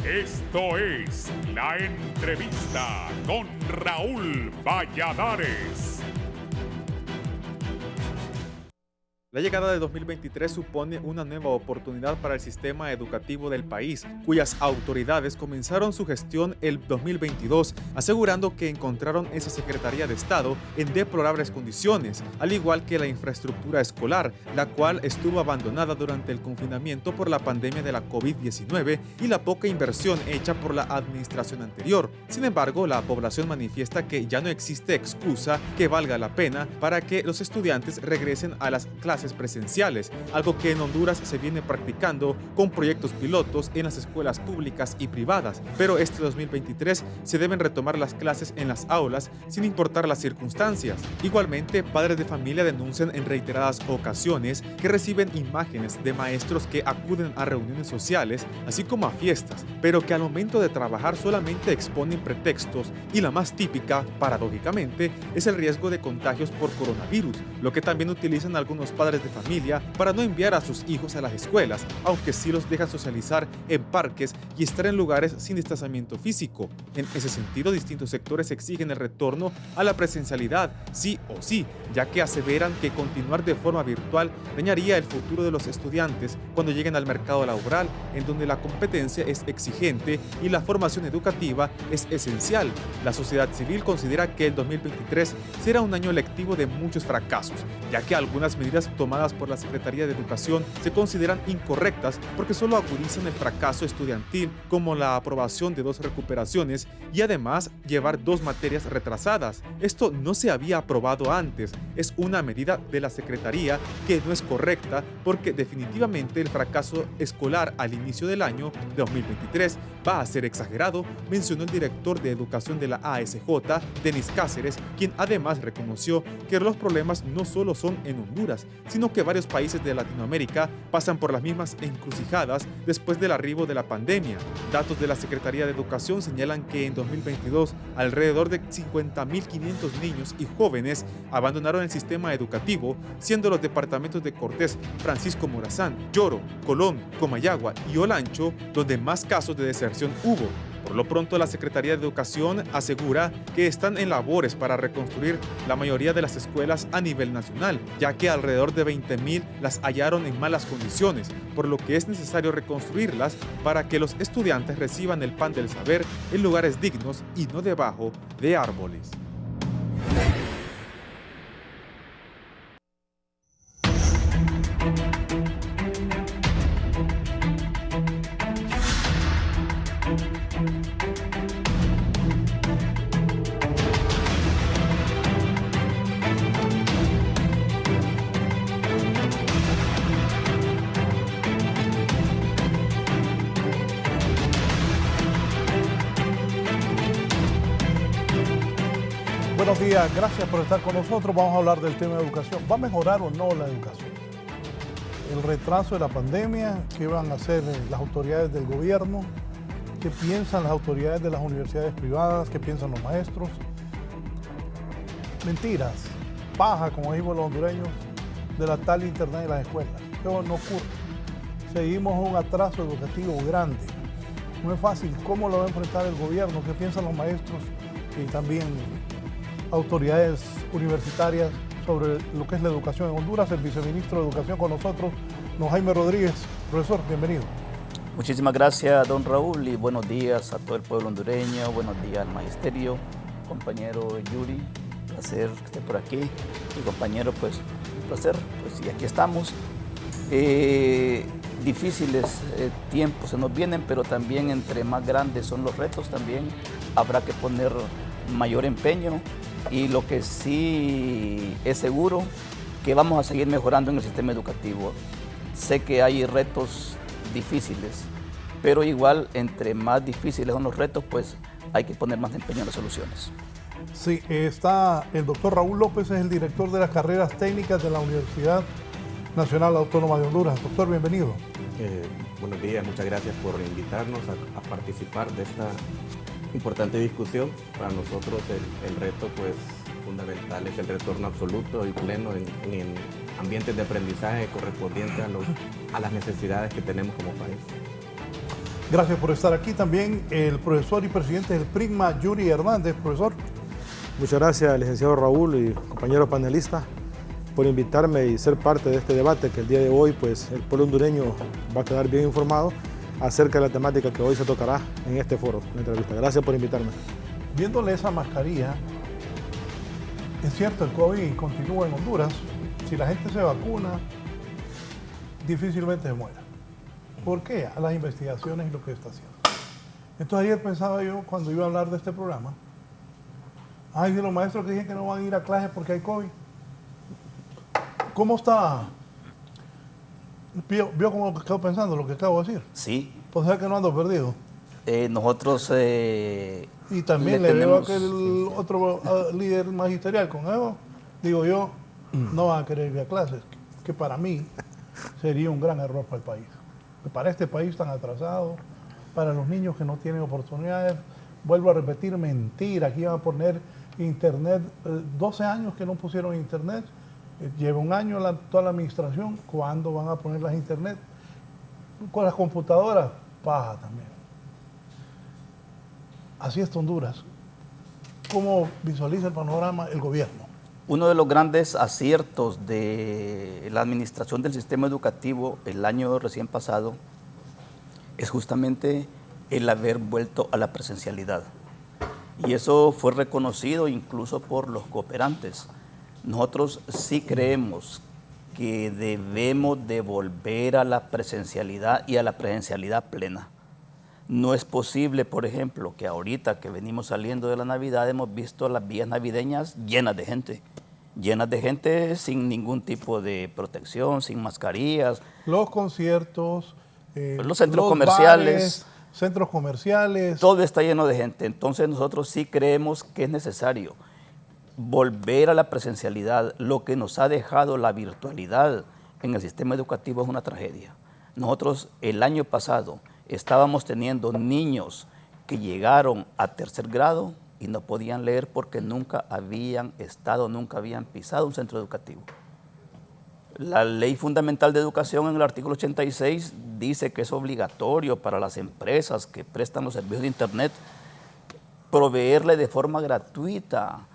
Esto es La Entrevista con Raúl Valladares. La llegada de 2023 supone una nueva oportunidad para el sistema educativo del país, cuyas autoridades comenzaron su gestión el 2022, asegurando que encontraron esa Secretaría de Estado en deplorables condiciones, al igual que la infraestructura escolar, la cual estuvo abandonada durante el confinamiento por la pandemia de la COVID-19 y la poca inversión hecha por la administración anterior. Sin embargo, la población manifiesta que ya no existe excusa que valga la pena para que los estudiantes regresen a las clases presenciales, algo que en Honduras se viene practicando con proyectos pilotos en las escuelas públicas y privadas, pero este 2023 se deben retomar las clases en las aulas sin importar las circunstancias. Igualmente, padres de familia denuncian en reiteradas ocasiones que reciben imágenes de maestros que acuden a reuniones sociales, así como a fiestas, pero que al momento de trabajar solamente exponen pretextos y la más típica, paradójicamente, es el riesgo de contagios por coronavirus, lo que también utilizan algunos padres de familia para no enviar a sus hijos a las escuelas, aunque sí los dejan socializar en parques y estar en lugares sin distanciamiento físico. En ese sentido, distintos sectores exigen el retorno a la presencialidad, sí o sí, ya que aseveran que continuar de forma virtual dañaría el futuro de los estudiantes cuando lleguen al mercado laboral, en donde la competencia es exigente y la formación educativa es esencial. La sociedad civil considera que el 2023 será un año lectivo de muchos fracasos, ya que algunas medidas tomadas por la Secretaría de Educación se consideran incorrectas porque solo agudizan el fracaso estudiantil, como la aprobación de 2 recuperaciones y además llevar 2 materias retrasadas. Esto no se había aprobado antes, es una medida de la Secretaría que no es correcta porque definitivamente el fracaso escolar al inicio del año 2023 va a ser exagerado, mencionó el director de Educación de la ASJ, Denis Cáceres, quien además reconoció que los problemas no solo son en Honduras, sino que varios países de Latinoamérica pasan por las mismas encrucijadas después del arribo de la pandemia. Datos de la Secretaría de Educación señalan que en 2022 alrededor de 50.500 niños y jóvenes abandonaron el sistema educativo, siendo los departamentos de Cortés, Francisco Morazán, Lloro, Colón, Comayagua y Olancho donde más casos de deserción hubo. Por lo pronto, la Secretaría de Educación asegura que están en labores para reconstruir la mayoría de las escuelas a nivel nacional, ya que alrededor de 20.000 las hallaron en malas condiciones, por lo que es necesario reconstruirlas para que los estudiantes reciban el pan del saber en lugares dignos y no debajo de árboles. Buenos días, gracias por estar con nosotros. Vamos a hablar del tema de educación. ¿Va a mejorar o no la educación? El retraso de la pandemia, ¿qué van a hacer las autoridades del gobierno? ¿Qué piensan las autoridades de las universidades privadas? ¿Qué piensan los maestros? Mentiras, paja, como decimos los hondureños, de la tal internet de las escuelas. Eso no ocurre. Seguimos un atraso educativo grande. No es fácil. ¿Cómo lo va a enfrentar el gobierno? ¿Qué piensan los maestros y también autoridades universitarias sobre lo que es la educación en Honduras? El viceministro de Educación con nosotros, don Jaime Rodríguez. Profesor, bienvenido. Muchísimas gracias, don Raúl, y buenos días a todo el pueblo hondureño, buenos días al magisterio, compañero Yuri, placer que esté por aquí, y compañero, pues, un placer, pues, y aquí estamos. Difíciles tiempos se nos vienen, pero también entre más grandes son los retos, también habrá que poner mayor empeño. Y lo que sí es seguro, que vamos a seguir mejorando en el sistema educativo. Sé que hay retos difíciles, pero igual entre más difíciles son los retos, pues hay que poner más empeño en las soluciones. Sí, está el doctor Raúl López, es el director de las carreras técnicas de la Universidad Nacional Autónoma de Honduras. Doctor, bienvenido. Buenos días, muchas gracias por invitarnos a participar de esta importante discusión. Para nosotros el reto pues fundamental es el retorno absoluto y pleno en ambientes de aprendizaje correspondientes a las necesidades que tenemos como país. Gracias por estar aquí. También el profesor y presidente del PRIGMA, Yuri Hernández. Profesor. Muchas gracias, licenciado Raúl y compañeros panelistas, por invitarme y ser parte de este debate que el día de hoy pues, el pueblo hondureño va a quedar bien informado acerca de la temática que hoy se tocará en este foro, en la entrevista. Gracias por invitarme. Viéndole esa mascarilla, es cierto, el COVID continúa en Honduras. Si la gente se vacuna, difícilmente se muera. ¿Por qué? A las investigaciones y lo que está haciendo. Entonces ayer pensaba yo, cuando iba a hablar de este programa, ay, de los maestros que dicen que no van a ir a clases porque hay COVID. ¿Cómo está? ¿Vio cómo quedo pensando lo que acabo de decir? Sí. Pues sea que no ando perdido. Nosotros y también le veo a aquel otro líder magisterial con Evo, digo yo, no van a querer ir a clases, que para mí sería un gran error para el país. Para este país tan atrasado, para los niños que no tienen oportunidades, vuelvo a repetir, mentira, aquí van a poner internet, 12 años que no pusieron internet, lleva un año toda la administración, ¿cuándo van a poner las internet? Con las computadoras, paja también. Así está Honduras. ¿Cómo visualiza el panorama el gobierno? Uno de los grandes aciertos de la administración del sistema educativo el año recién pasado es justamente el haber vuelto a la presencialidad. Y eso fue reconocido incluso por los cooperantes. Nosotros sí creemos que debemos de volver a la presencialidad y a la presencialidad plena. No es posible, por ejemplo, que ahorita que venimos saliendo de la Navidad hemos visto las vías navideñas llenas de gente sin ningún tipo de protección, sin mascarillas. Los conciertos, los centros comerciales. Bares, centros comerciales. Todo está lleno de gente. Entonces nosotros sí creemos que es necesario volver a la presencialidad. Lo que nos ha dejado la virtualidad en el sistema educativo es una tragedia. Nosotros el año pasado estábamos teniendo niños que llegaron a 3er grado y no podían leer porque nunca habían pisado un centro educativo. La Ley Fundamental de Educación en el artículo 86 dice que es obligatorio para las empresas que prestan los servicios de Internet proveerle de forma gratuita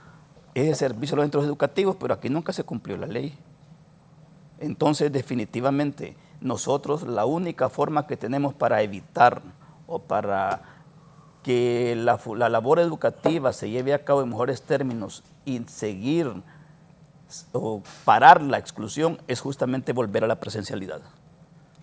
ese servicio a los centros educativos, pero aquí nunca se cumplió la ley. Entonces, definitivamente, nosotros la única forma que tenemos para evitar o para que la labor educativa se lleve a cabo en mejores términos y seguir o parar la exclusión es justamente volver a la presencialidad.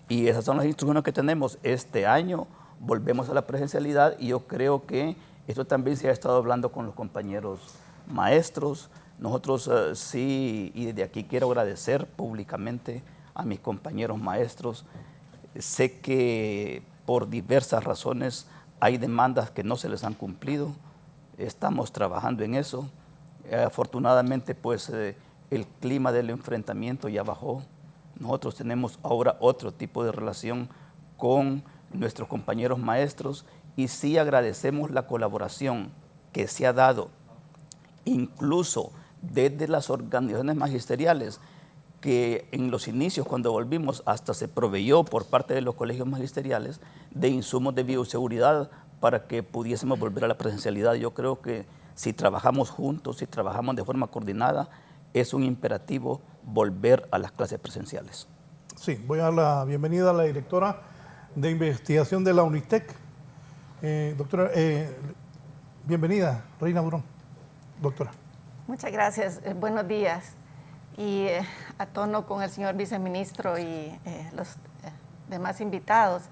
Y esas son las instrucciones que tenemos. Este año volvemos a la presencialidad y yo creo que esto también se ha estado hablando con los compañeros maestros. Nosotros sí, y desde aquí quiero agradecer públicamente a mis compañeros maestros. Sé que por diversas razones hay demandas que no se les han cumplido. Estamos trabajando en eso. Afortunadamente, pues el clima del enfrentamiento ya bajó. Nosotros tenemos ahora otro tipo de relación con nuestros compañeros maestros y sí agradecemos la colaboración que se ha dado, incluso desde las organizaciones magisteriales, que en los inicios, cuando volvimos, hasta se proveyó por parte de los colegios magisteriales de insumos de bioseguridad para que pudiésemos volver a la presencialidad. Yo creo que si trabajamos juntos, si trabajamos de forma coordinada, es un imperativo volver a las clases presenciales. Sí, voy a dar la bienvenida a la directora de investigación de la UNITEC. Doctora, bienvenida, Reina Durón. Doctora. Muchas gracias. Buenos días. Y a tono con el señor viceministro y los demás invitados,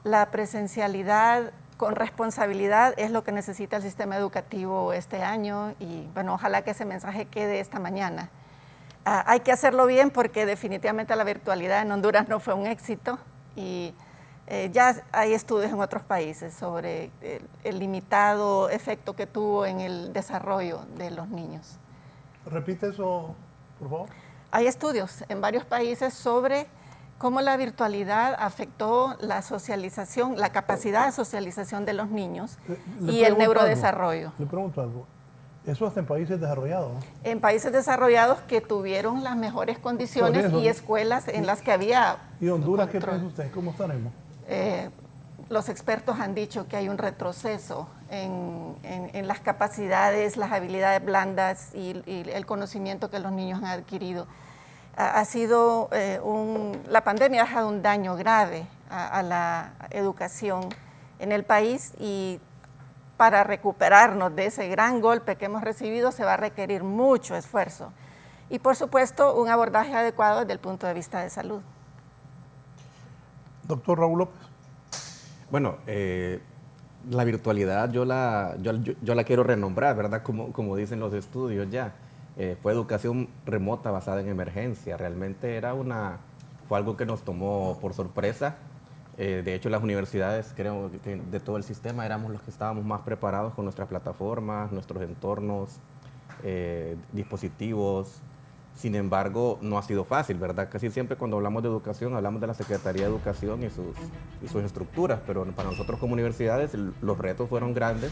la presencialidad con responsabilidad es lo que necesita el sistema educativo este año y bueno, ojalá que ese mensaje quede esta mañana. Hay que hacerlo bien porque definitivamente la virtualidad en Honduras no fue un éxito y ya hay estudios en otros países sobre el limitado efecto que tuvo en el desarrollo de los niños. Repite eso, por favor. Hay estudios en varios países sobre cómo la virtualidad afectó la socialización, la capacidad de socialización de los niños y el neurodesarrollo. Le pregunto algo. Eso hasta en países desarrollados, ¿no? En países desarrollados que tuvieron las mejores condiciones y escuelas en las que había... ¿Y Honduras qué piensa usted? ¿Cómo estaremos? los expertos han dicho que hay un retroceso en las capacidades, las habilidades blandas y el conocimiento que los niños han adquirido. La pandemia ha dejado un daño grave a la educación en el país, y para recuperarnos de ese gran golpe que hemos recibido se va a requerir mucho esfuerzo y, por supuesto, un abordaje adecuado desde el punto de vista de salud. Doctor Raúl López. Bueno, la virtualidad yo la quiero renombrar, ¿verdad? Como dicen los estudios ya. Fue educación remota basada en emergencia. Realmente fue algo que nos tomó por sorpresa. De hecho, las universidades, creo que de todo el sistema, éramos los que estábamos más preparados con nuestras plataformas, nuestros entornos, dispositivos. Sin embargo, no ha sido fácil, ¿verdad? Casi siempre cuando hablamos de educación, hablamos de la Secretaría de Educación y sus estructuras, pero para nosotros como universidades los retos fueron grandes,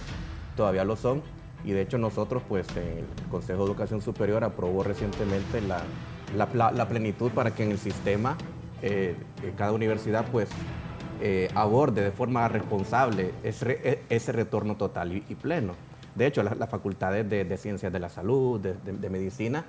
todavía lo son, y de hecho nosotros, pues, el Consejo de Educación Superior aprobó recientemente la plenitud para que en el sistema cada universidad, pues, aborde de forma responsable ese retorno total y pleno. De hecho, las facultades de Ciencias de la Salud, de Medicina,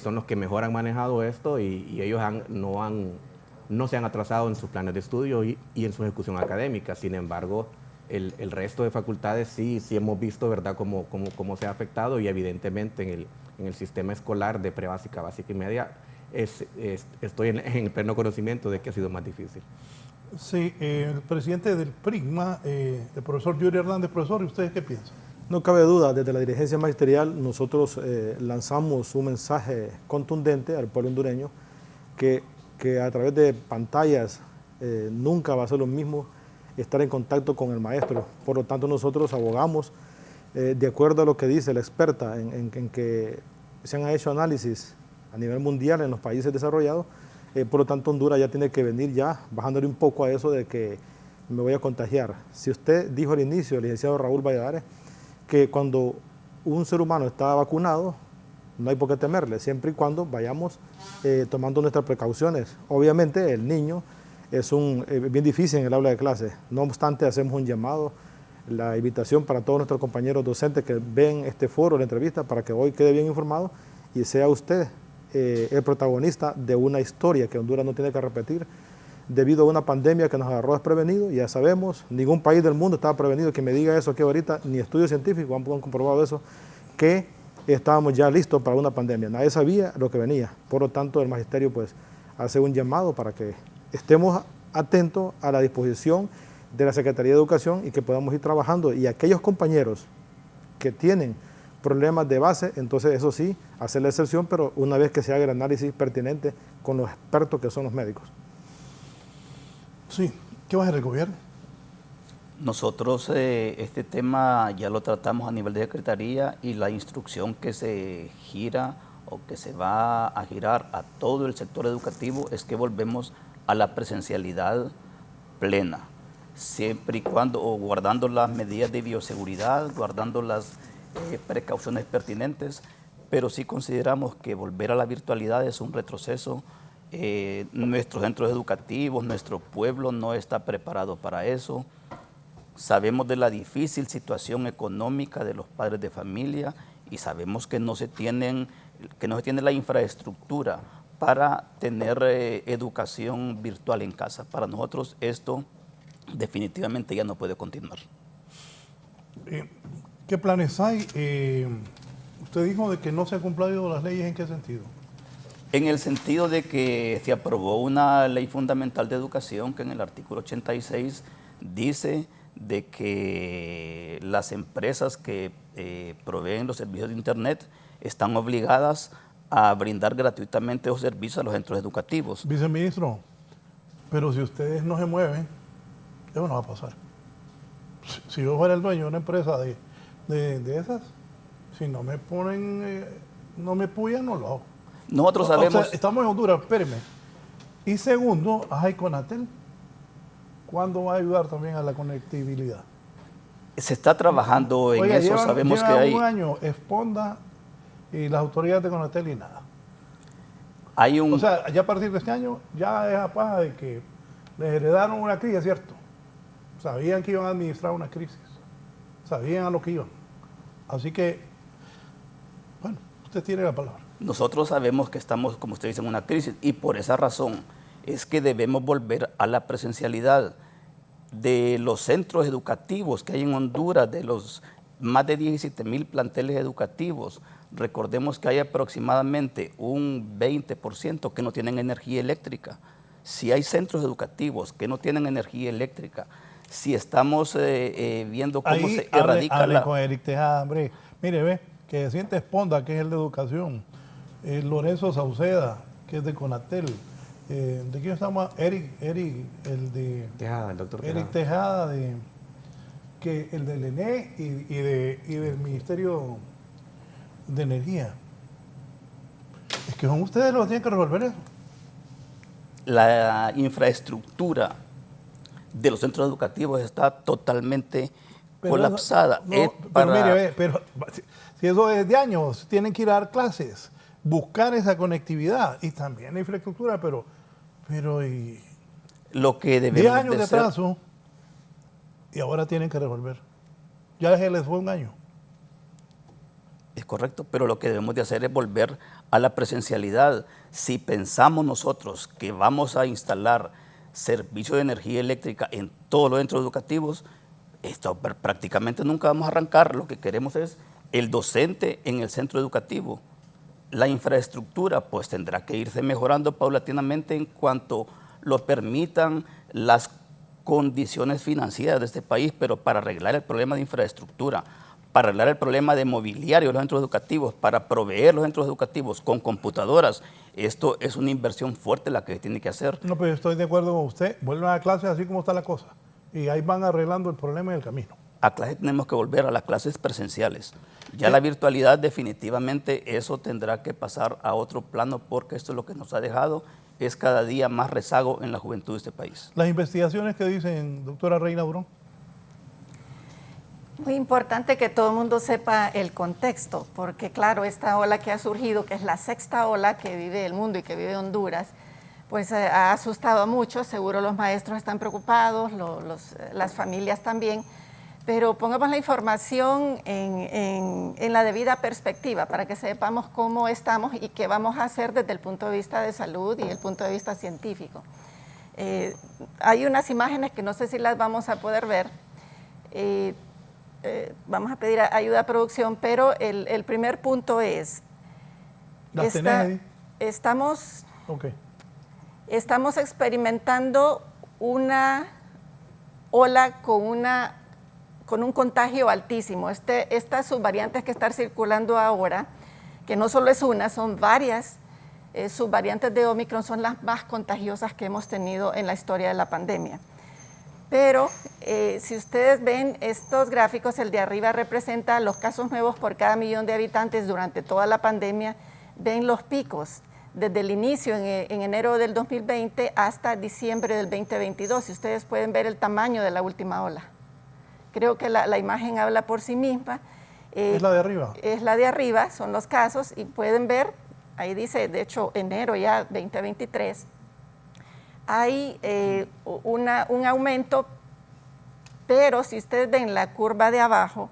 son los que mejor han manejado esto, y ellos no se han atrasado en sus planes de estudio y en su ejecución académica. Sin embargo, el resto de facultades sí hemos visto, ¿verdad?, cómo se ha afectado, y evidentemente en el sistema escolar de prebásica, básica y media estoy en pleno conocimiento de que ha sido más difícil. Sí, el presidente del PRIGMA, el profesor Yuri Hernández. Profesor, ¿y ustedes qué piensan? No cabe duda, desde la dirigencia magisterial nosotros lanzamos un mensaje contundente al pueblo hondureño que a través de pantallas nunca va a ser lo mismo estar en contacto con el maestro. Por lo tanto, nosotros abogamos, de acuerdo a lo que dice la experta, en que se han hecho análisis a nivel mundial en los países desarrollados. Por lo tanto, Honduras ya tiene que venir ya bajándole un poco a eso de que me voy a contagiar. Si usted dijo al inicio, el licenciado Raúl Valladares, que cuando un ser humano está vacunado, no hay por qué temerle, siempre y cuando vayamos tomando nuestras precauciones. Obviamente el niño es bien difícil en el aula de clase, no obstante hacemos un llamado, la invitación para todos nuestros compañeros docentes que ven este foro, la entrevista, para que hoy quede bien informado y sea usted el protagonista de una historia que Honduras no tiene que repetir, debido a una pandemia que nos agarró desprevenido. Ya sabemos, ningún país del mundo estaba prevenido. Que me diga eso aquí ahorita, ni estudios científicos han comprobado eso, que estábamos ya listos para una pandemia. Nadie sabía lo que venía. Por lo tanto, el magisterio, pues, hace un llamado para que estemos atentos a la disposición de la Secretaría de Educación y que podamos ir trabajando. Y aquellos compañeros que tienen problemas de base, entonces eso sí, hacer la excepción, pero una vez que se haga el análisis pertinente con los expertos que son los médicos. Sí, ¿qué va a hacer el gobierno? Nosotros este tema ya lo tratamos a nivel de Secretaría, y la instrucción que se gira o que se va a girar a todo el sector educativo es que volvemos a la presencialidad plena, siempre y cuando, o guardando las medidas de bioseguridad, guardando las precauciones pertinentes, pero sí consideramos que volver a la virtualidad es un retroceso. Nuestros centros educativos, nuestro pueblo no está preparado para eso. Sabemos de la difícil situación económica de los padres de familia y sabemos que no se tiene la infraestructura para tener educación virtual en casa. Para nosotros esto definitivamente ya no puede continuar. ¿Qué planes hay? Usted dijo de que no se han cumplido las leyes. ¿En qué sentido? En el sentido de que se aprobó una ley fundamental de educación que en el artículo 86 dice de que las empresas que proveen los servicios de Internet están obligadas a brindar gratuitamente esos servicios a los centros educativos. Viceministro, pero si ustedes no se mueven, eso no va a pasar. Si yo fuera el dueño de una empresa de esas, si no me ponen, no me puyan, no lo hago. Nosotros sabemos... O sea, estamos en Honduras, espéreme. Y segundo, hay Conatel. ¿Cuándo va a ayudar también a la conectividad? Se está trabajando en eso, sabemos que hay... un año Esponda y las autoridades de Conatel y nada. O sea, ya a partir de este año, ya es a paja de que les heredaron una cría, ¿cierto? sabían que iban a administrar una crisis, sabían a lo que iban. Así que, bueno, usted tiene la palabra. Nosotros sabemos que estamos, como usted dice, en una crisis y por esa razón es que debemos volver a la presencialidad de los centros educativos que hay en Honduras, de los más de 17,000 planteles educativos. Recordemos que hay aproximadamente un 20% que no tienen energía eléctrica. Si hay centros educativos que no tienen energía eléctrica, si estamos viendo cómo ahí se erradica hable con Eric Tejada, hombre. Mire, ve, que se siente Esponda, que es el de educación, Lorenzo Sauceda, que es de Conatel, ¿de quién estamos? Eric, el de... Tejada, el doctor Eric Tejada, el del ENE y del Ministerio de Energía. Es que son ustedes los que tienen que resolver eso. La infraestructura de los centros educativos está totalmente colapsada. Pero mire, si eso es de años, tienen que ir a dar clases, buscar esa conectividad y también la infraestructura, pero y lo que 10 debemos años de atraso y ahora tienen que resolver. Ya se les fue un año. Es correcto, pero lo que debemos de hacer es volver a la presencialidad. Si pensamos nosotros que vamos a instalar servicio de energía eléctrica en todos los centros educativos, esto prácticamente nunca vamos a arrancar. Lo que queremos es el docente en el centro educativo. La infraestructura pues tendrá que irse mejorando paulatinamente en cuanto lo permitan las condiciones financieras de este país, pero para arreglar el problema de infraestructura, para arreglar el problema de mobiliario de los centros educativos, para proveer los centros educativos con computadoras, esto es una inversión fuerte la que se tiene que hacer. No, pero estoy de acuerdo con usted. Vuelvan a clases así como está la cosa. Y ahí van arreglando el problema en el camino. A clases tenemos que volver a las clases presenciales. Ya la virtualidad definitivamente eso tendrá que pasar a otro plano porque esto es lo que nos ha dejado, es cada día más rezago en la juventud de este país. Las investigaciones que dicen, doctora Reina Durón. Muy importante que todo el mundo sepa el contexto, porque claro, esta ola que ha surgido, que es la sexta ola que vive el mundo y que vive Honduras, pues ha asustado a muchos, seguro los maestros están preocupados, las familias también, pero pongamos la información en la debida perspectiva para que sepamos cómo estamos y qué vamos a hacer desde el punto de vista de salud y el punto de vista científico. Hay unas imágenes que no sé si las vamos a poder ver, vamos a pedir ayuda a producción, pero el primer punto es, estamos experimentando una ola con un contagio altísimo. Estas subvariantes que están circulando ahora, que no solo es una, son varias subvariantes de Omicron, son las más contagiosas que hemos tenido en la historia de la pandemia. Pero si ustedes ven estos gráficos, el de arriba representa los casos nuevos por cada 1.000.000 de habitantes durante toda la pandemia. Ven los picos desde el inicio en enero del 2020 hasta diciembre del 2022. Si ustedes pueden ver el tamaño de la última ola. Creo que la imagen habla por sí misma. ¿Es la de arriba? Es la de arriba, son los casos y pueden ver, ahí dice, de hecho, enero ya 2023, hay un aumento, pero si ustedes ven la curva de abajo,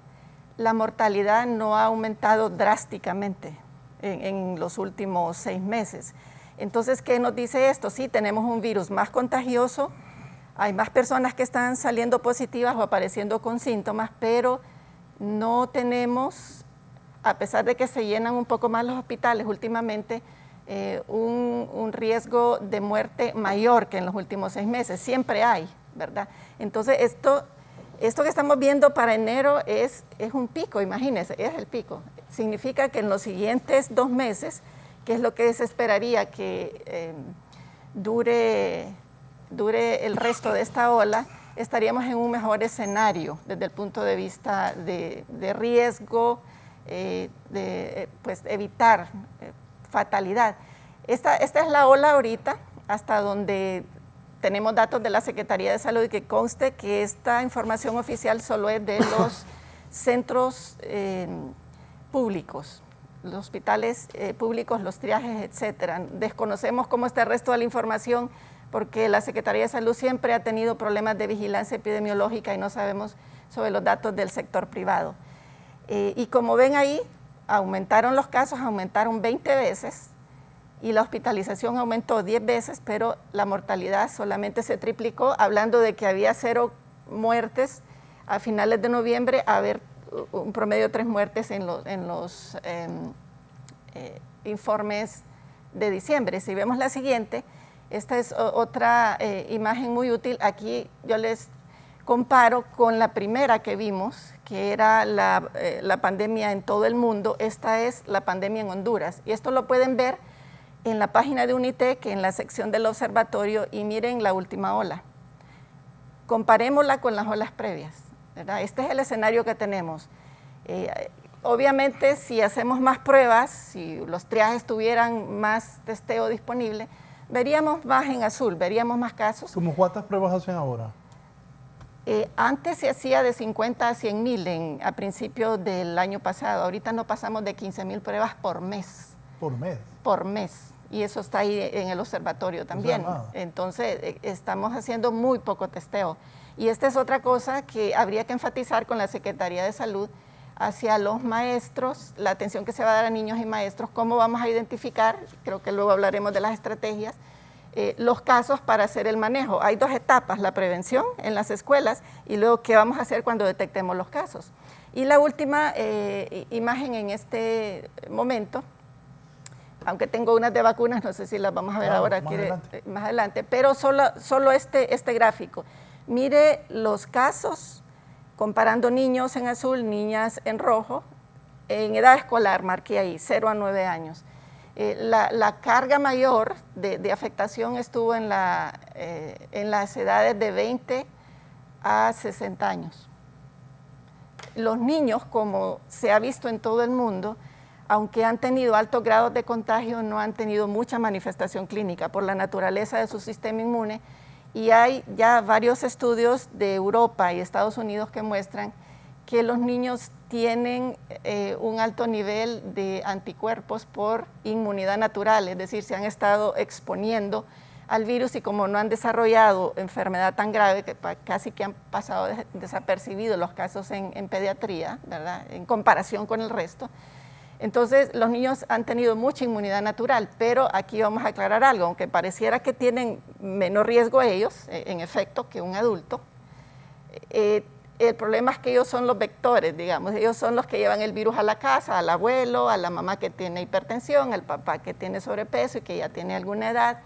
la mortalidad no ha aumentado drásticamente en los últimos 6 meses. Entonces, ¿qué nos dice esto? Sí, tenemos un virus más contagioso, hay más personas que están saliendo positivas o apareciendo con síntomas, pero no tenemos, a pesar de que se llenan un poco más los hospitales últimamente, un riesgo de muerte mayor que en los últimos 6 meses. Siempre hay, ¿verdad? Entonces, esto que estamos viendo para enero es un pico, imagínense, es el pico. Significa que en los siguientes 2 meses, que es lo que se esperaría que dure el resto de esta ola, estaríamos en un mejor escenario desde el punto de vista de riesgo, pues evitar fatalidad. Esta es la ola ahorita, hasta donde tenemos datos de la Secretaría de Salud y que conste que esta información oficial solo es de los centros públicos, los hospitales públicos, los triajes, etcétera. Desconocemos cómo está el resto de la información, porque la Secretaría de Salud siempre ha tenido problemas de vigilancia epidemiológica y no sabemos sobre los datos del sector privado. Y como ven ahí, aumentaron los casos, aumentaron 20 veces y la hospitalización aumentó 10 veces, pero la mortalidad solamente se triplicó, hablando de que había 0 muertes a finales de noviembre, a haber un promedio de 3 muertes en los informes de diciembre. Si vemos la siguiente, esta es otra imagen muy útil. Aquí yo les comparo con la primera que vimos, que era la pandemia en todo el mundo. Esta es la pandemia en Honduras. Y esto lo pueden ver en la página de Unitec, en la sección del observatorio, y miren la última ola. Comparémosla con las olas previas, ¿verdad? Este es el escenario que tenemos. Obviamente, si hacemos más pruebas, si los triajes tuvieran más testeo disponible, veríamos más en azul, veríamos más casos. ¿Cómo cuántas pruebas hacen ahora? Antes se hacía de 50 a 100,000 a principios del año pasado. Ahorita no pasamos de 15,000 pruebas por mes. ¿Por mes? Por mes. Y eso está ahí en el observatorio también. Entonces, estamos haciendo muy poco testeo. Y esta es otra cosa que habría que enfatizar con la Secretaría de Salud hacia los maestros, la atención que se va a dar a niños y maestros, cómo vamos a identificar, creo que luego hablaremos de las estrategias, los casos para hacer el manejo. Hay 2 etapas, la prevención en las escuelas y luego qué vamos a hacer cuando detectemos los casos. Y la última imagen en este momento, aunque tengo unas de vacunas, no sé si las vamos a ver ahora, más adelante, pero solo este gráfico. Mire los casos comparando niños en azul, niñas en rojo, en edad escolar, marqué ahí, 0 a 9 años. La carga mayor de afectación estuvo en las edades de 20 a 60 años. Los niños, como se ha visto en todo el mundo, aunque han tenido altos grados de contagio, no han tenido mucha manifestación clínica por la naturaleza de su sistema inmune, y hay ya varios estudios de Europa y Estados Unidos que muestran que los niños tienen un alto nivel de anticuerpos por inmunidad natural, es decir, se han estado exponiendo al virus y como no han desarrollado enfermedad tan grave, que casi que han pasado desapercibidos los casos en pediatría, ¿verdad?, en comparación con el resto. Entonces, los niños han tenido mucha inmunidad natural, pero aquí vamos a aclarar algo, aunque pareciera que tienen menor riesgo ellos, en efecto, que un adulto, el problema es que ellos son los vectores, digamos, ellos son los que llevan el virus a la casa, al abuelo, a la mamá que tiene hipertensión, al papá que tiene sobrepeso y que ya tiene alguna edad,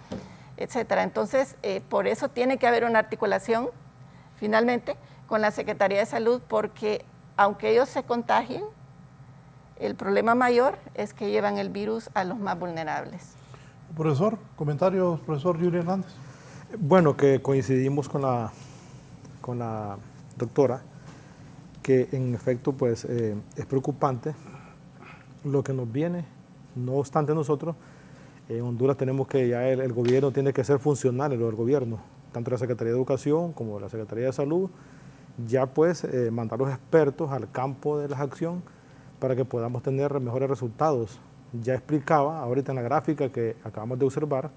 etcétera. Entonces, por eso tiene que haber una articulación, finalmente, con la Secretaría de Salud, porque aunque ellos se contagien, el problema mayor es que llevan el virus a los más vulnerables. Profesor, comentarios, profesor Yuri Hernández. Bueno, que coincidimos con la doctora, que en efecto pues es preocupante lo que nos viene. No obstante, nosotros en Honduras tenemos que, ya el gobierno tiene que ser funcional, el gobierno, tanto la Secretaría de Educación como la Secretaría de Salud, ya pues mandar los expertos al campo de la acción para que podamos tener mejores resultados. Ya explicaba ahorita en la gráfica que acabamos de observar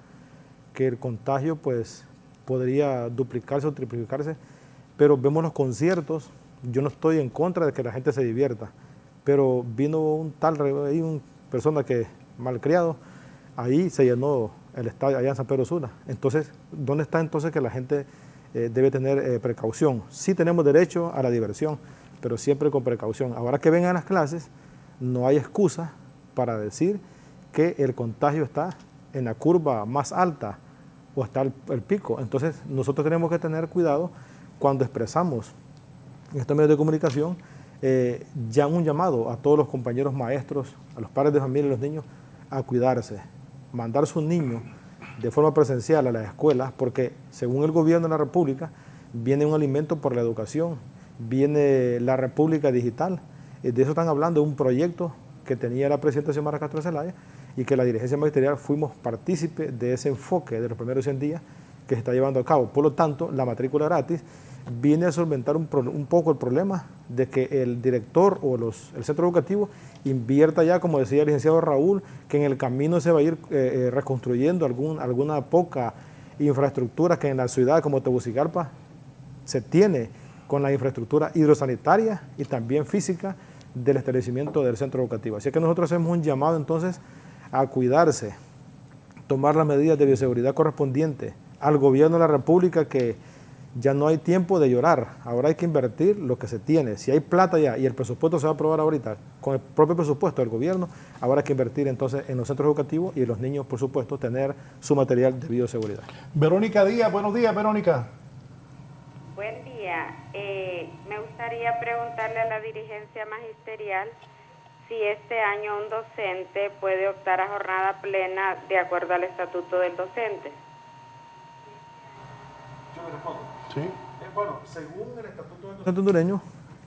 que el contagio pues podría duplicarse o triplicarse, pero vemos los conciertos. Yo no estoy en contra de que la gente se divierta, pero vino un persona que malcriado, ahí se llenó el estadio allá en San Pedro Sula. Entonces, ¿dónde está entonces que la gente debe tener precaución? Sí tenemos derecho a la diversión, pero siempre con precaución. Ahora que vengan las clases, no hay excusa para decir que el contagio está en la curva más alta o está el pico. Entonces, nosotros tenemos que tener cuidado cuando expresamos en estos medios de comunicación ya un llamado a todos los compañeros maestros, a los padres de familia y los niños, a cuidarse, mandar a sus niños de forma presencial a las escuelas, porque según el gobierno de la República, viene un alimento por la educación, viene la República Digital. De eso están hablando, de un proyecto que tenía la presidenta Xiomara Castro Zelaya y que la dirigencia magisterial fuimos partícipes de ese enfoque de los primeros 100 días que se está llevando a cabo. Por lo tanto, la matrícula gratis viene a solventar un poco el problema de que el director o el centro educativo invierta ya, como decía el licenciado Raúl, que en el camino se va a ir reconstruyendo alguna poca infraestructuras que en la ciudad como Tegucigalpa se tiene con la infraestructura hidrosanitaria y también física del establecimiento del centro educativo. Así que nosotros hacemos un llamado entonces a cuidarse, tomar las medidas de bioseguridad correspondientes al gobierno de la República, que ya no hay tiempo de llorar, ahora hay que invertir lo que se tiene. Si hay plata ya y el presupuesto se va a aprobar ahorita con el propio presupuesto del gobierno, ahora hay que invertir entonces en los centros educativos y en los niños, por supuesto, tener su material de bioseguridad. Verónica Díaz, buenos días, Verónica. Buen día. Me gustaría preguntarle a la dirigencia magisterial si este año un docente puede optar a jornada plena de acuerdo al estatuto del docente. Yo le respondo. Sí. Bueno, según el estatuto del docente hondureño,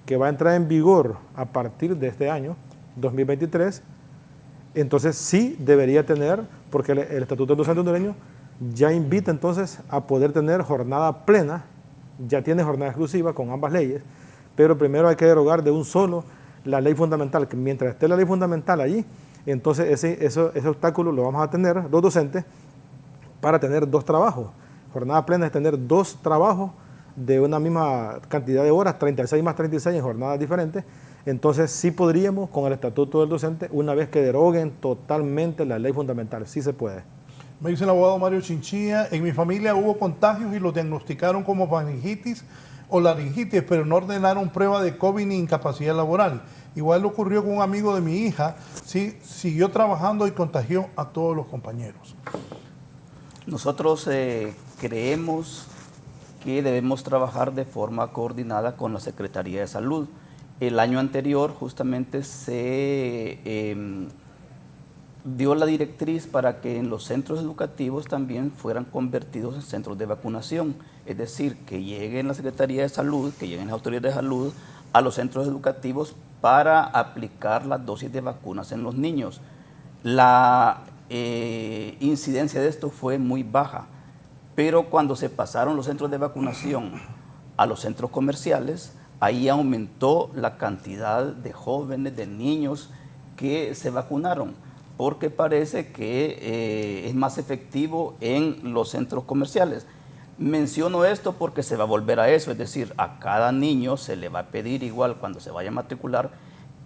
que va a entrar en vigor a partir de este año, 2023, entonces sí debería tener, porque el estatuto del docente hondureño ya invita entonces a poder tener jornada plena, ya tiene jornada exclusiva con ambas leyes, pero primero hay que derogar de un solo la ley fundamental, que mientras esté la ley fundamental allí, entonces ese obstáculo lo vamos a tener los docentes para tener 2 trabajos. Jornada plena es tener 2 trabajos de una misma cantidad de horas, 36 más 36 en jornadas diferentes. Entonces sí podríamos, con el estatuto del docente, una vez que deroguen totalmente la ley fundamental, sí se puede. Me dice el abogado Mario Chinchilla, en mi familia hubo contagios y los diagnosticaron como faringitis o laringitis, pero no ordenaron prueba de COVID ni incapacidad laboral. Igual le ocurrió con un amigo de mi hija, sí, siguió trabajando y contagió a todos los compañeros. Nosotros creemos que debemos trabajar de forma coordinada con la Secretaría de Salud. El año anterior justamente se dio la directriz para que en los centros educativos también fueran convertidos en centros de vacunación, es decir, que lleguen la Secretaría de Salud, que lleguen las autoridades de salud a los centros educativos para aplicar las dosis de vacunas en los niños. La incidencia de esto fue muy baja, pero cuando se pasaron los centros de vacunación a los centros comerciales, ahí aumentó la cantidad de jóvenes, de niños que se vacunaron, porque parece que es más efectivo en los centros comerciales. Menciono esto porque se va a volver a eso, es decir, a cada niño se le va a pedir igual cuando se vaya a matricular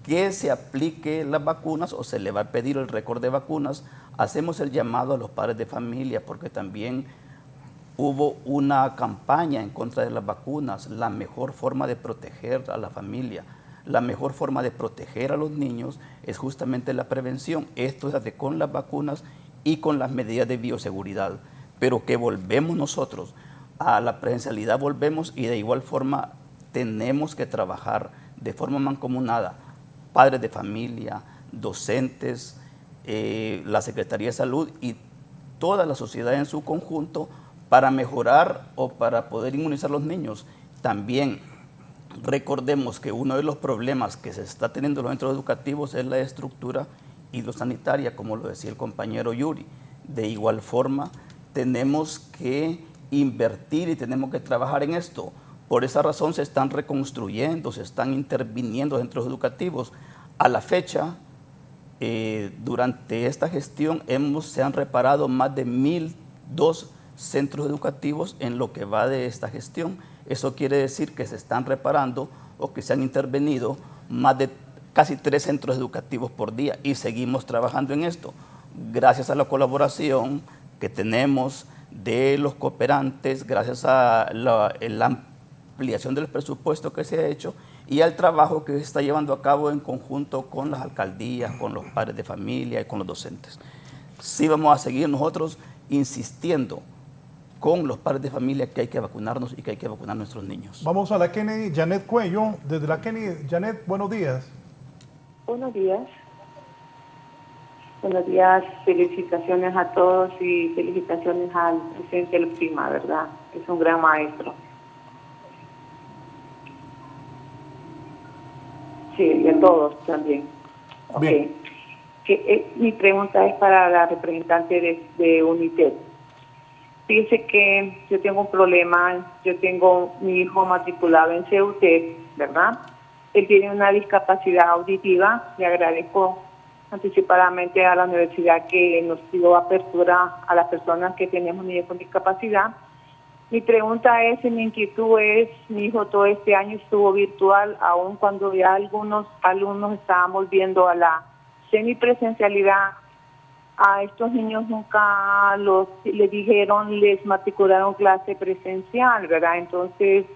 que se aplique las vacunas o se le va a pedir el récord de vacunas. Hacemos el llamado a los padres de familia porque también hubo una campaña en contra de las vacunas. La mejor forma de proteger a la familia, la mejor forma de proteger a los niños es justamente la prevención. Esto se hace con las vacunas y con las medidas de bioseguridad. Pero que volvemos nosotros a la presencialidad, volvemos, y de igual forma tenemos que trabajar de forma mancomunada, padres de familia, docentes, la Secretaría de Salud y toda la sociedad en su conjunto para mejorar o para poder inmunizar a los niños. También recordemos que uno de los problemas que se está teniendo en los centros educativos es la estructura hidrosanitaria, como lo decía el compañero Yuri. De igual forma, tenemos que invertir y tenemos que trabajar en esto. Por esa razón se están reconstruyendo, se están interviniendo en centros educativos. A la fecha, durante esta gestión, se han reparado más de 1,002 centros educativos en lo que va de esta gestión. Eso quiere decir que se están reparando o que se han intervenido más de casi 3 centros educativos por día y seguimos trabajando en esto. Gracias a la colaboración que tenemos de los cooperantes, gracias a la ampliación del presupuesto que se ha hecho y al trabajo que se está llevando a cabo en conjunto con las alcaldías, con los padres de familia y con los docentes. Sí vamos a seguir nosotros insistiendo con los padres de familia que hay que vacunarnos y que hay que vacunar a nuestros niños. Vamos a la Kennedy, Janet Cuello, desde la Kennedy. Janet, buenos días. Buenos días. Buenos días, felicitaciones a todos y felicitaciones al presidente del PRIMA, ¿verdad? Es un gran maestro. Sí, y a todos también. Bien. Okay. Mi pregunta es para la representante de UNITED. Fíjese que yo tengo un problema, yo tengo mi hijo matriculado en CUT, ¿verdad? Él tiene una discapacidad auditiva, le agradezco anticipadamente a la universidad que nos dio apertura a las personas que tenemos niños con discapacidad. Mi pregunta es, y mi inquietud es, mi hijo todo este año estuvo virtual, aun cuando ya algunos alumnos estaban volviendo a la semipresencialidad. A estos niños nunca les matricularon clase presencial, ¿verdad? Entonces,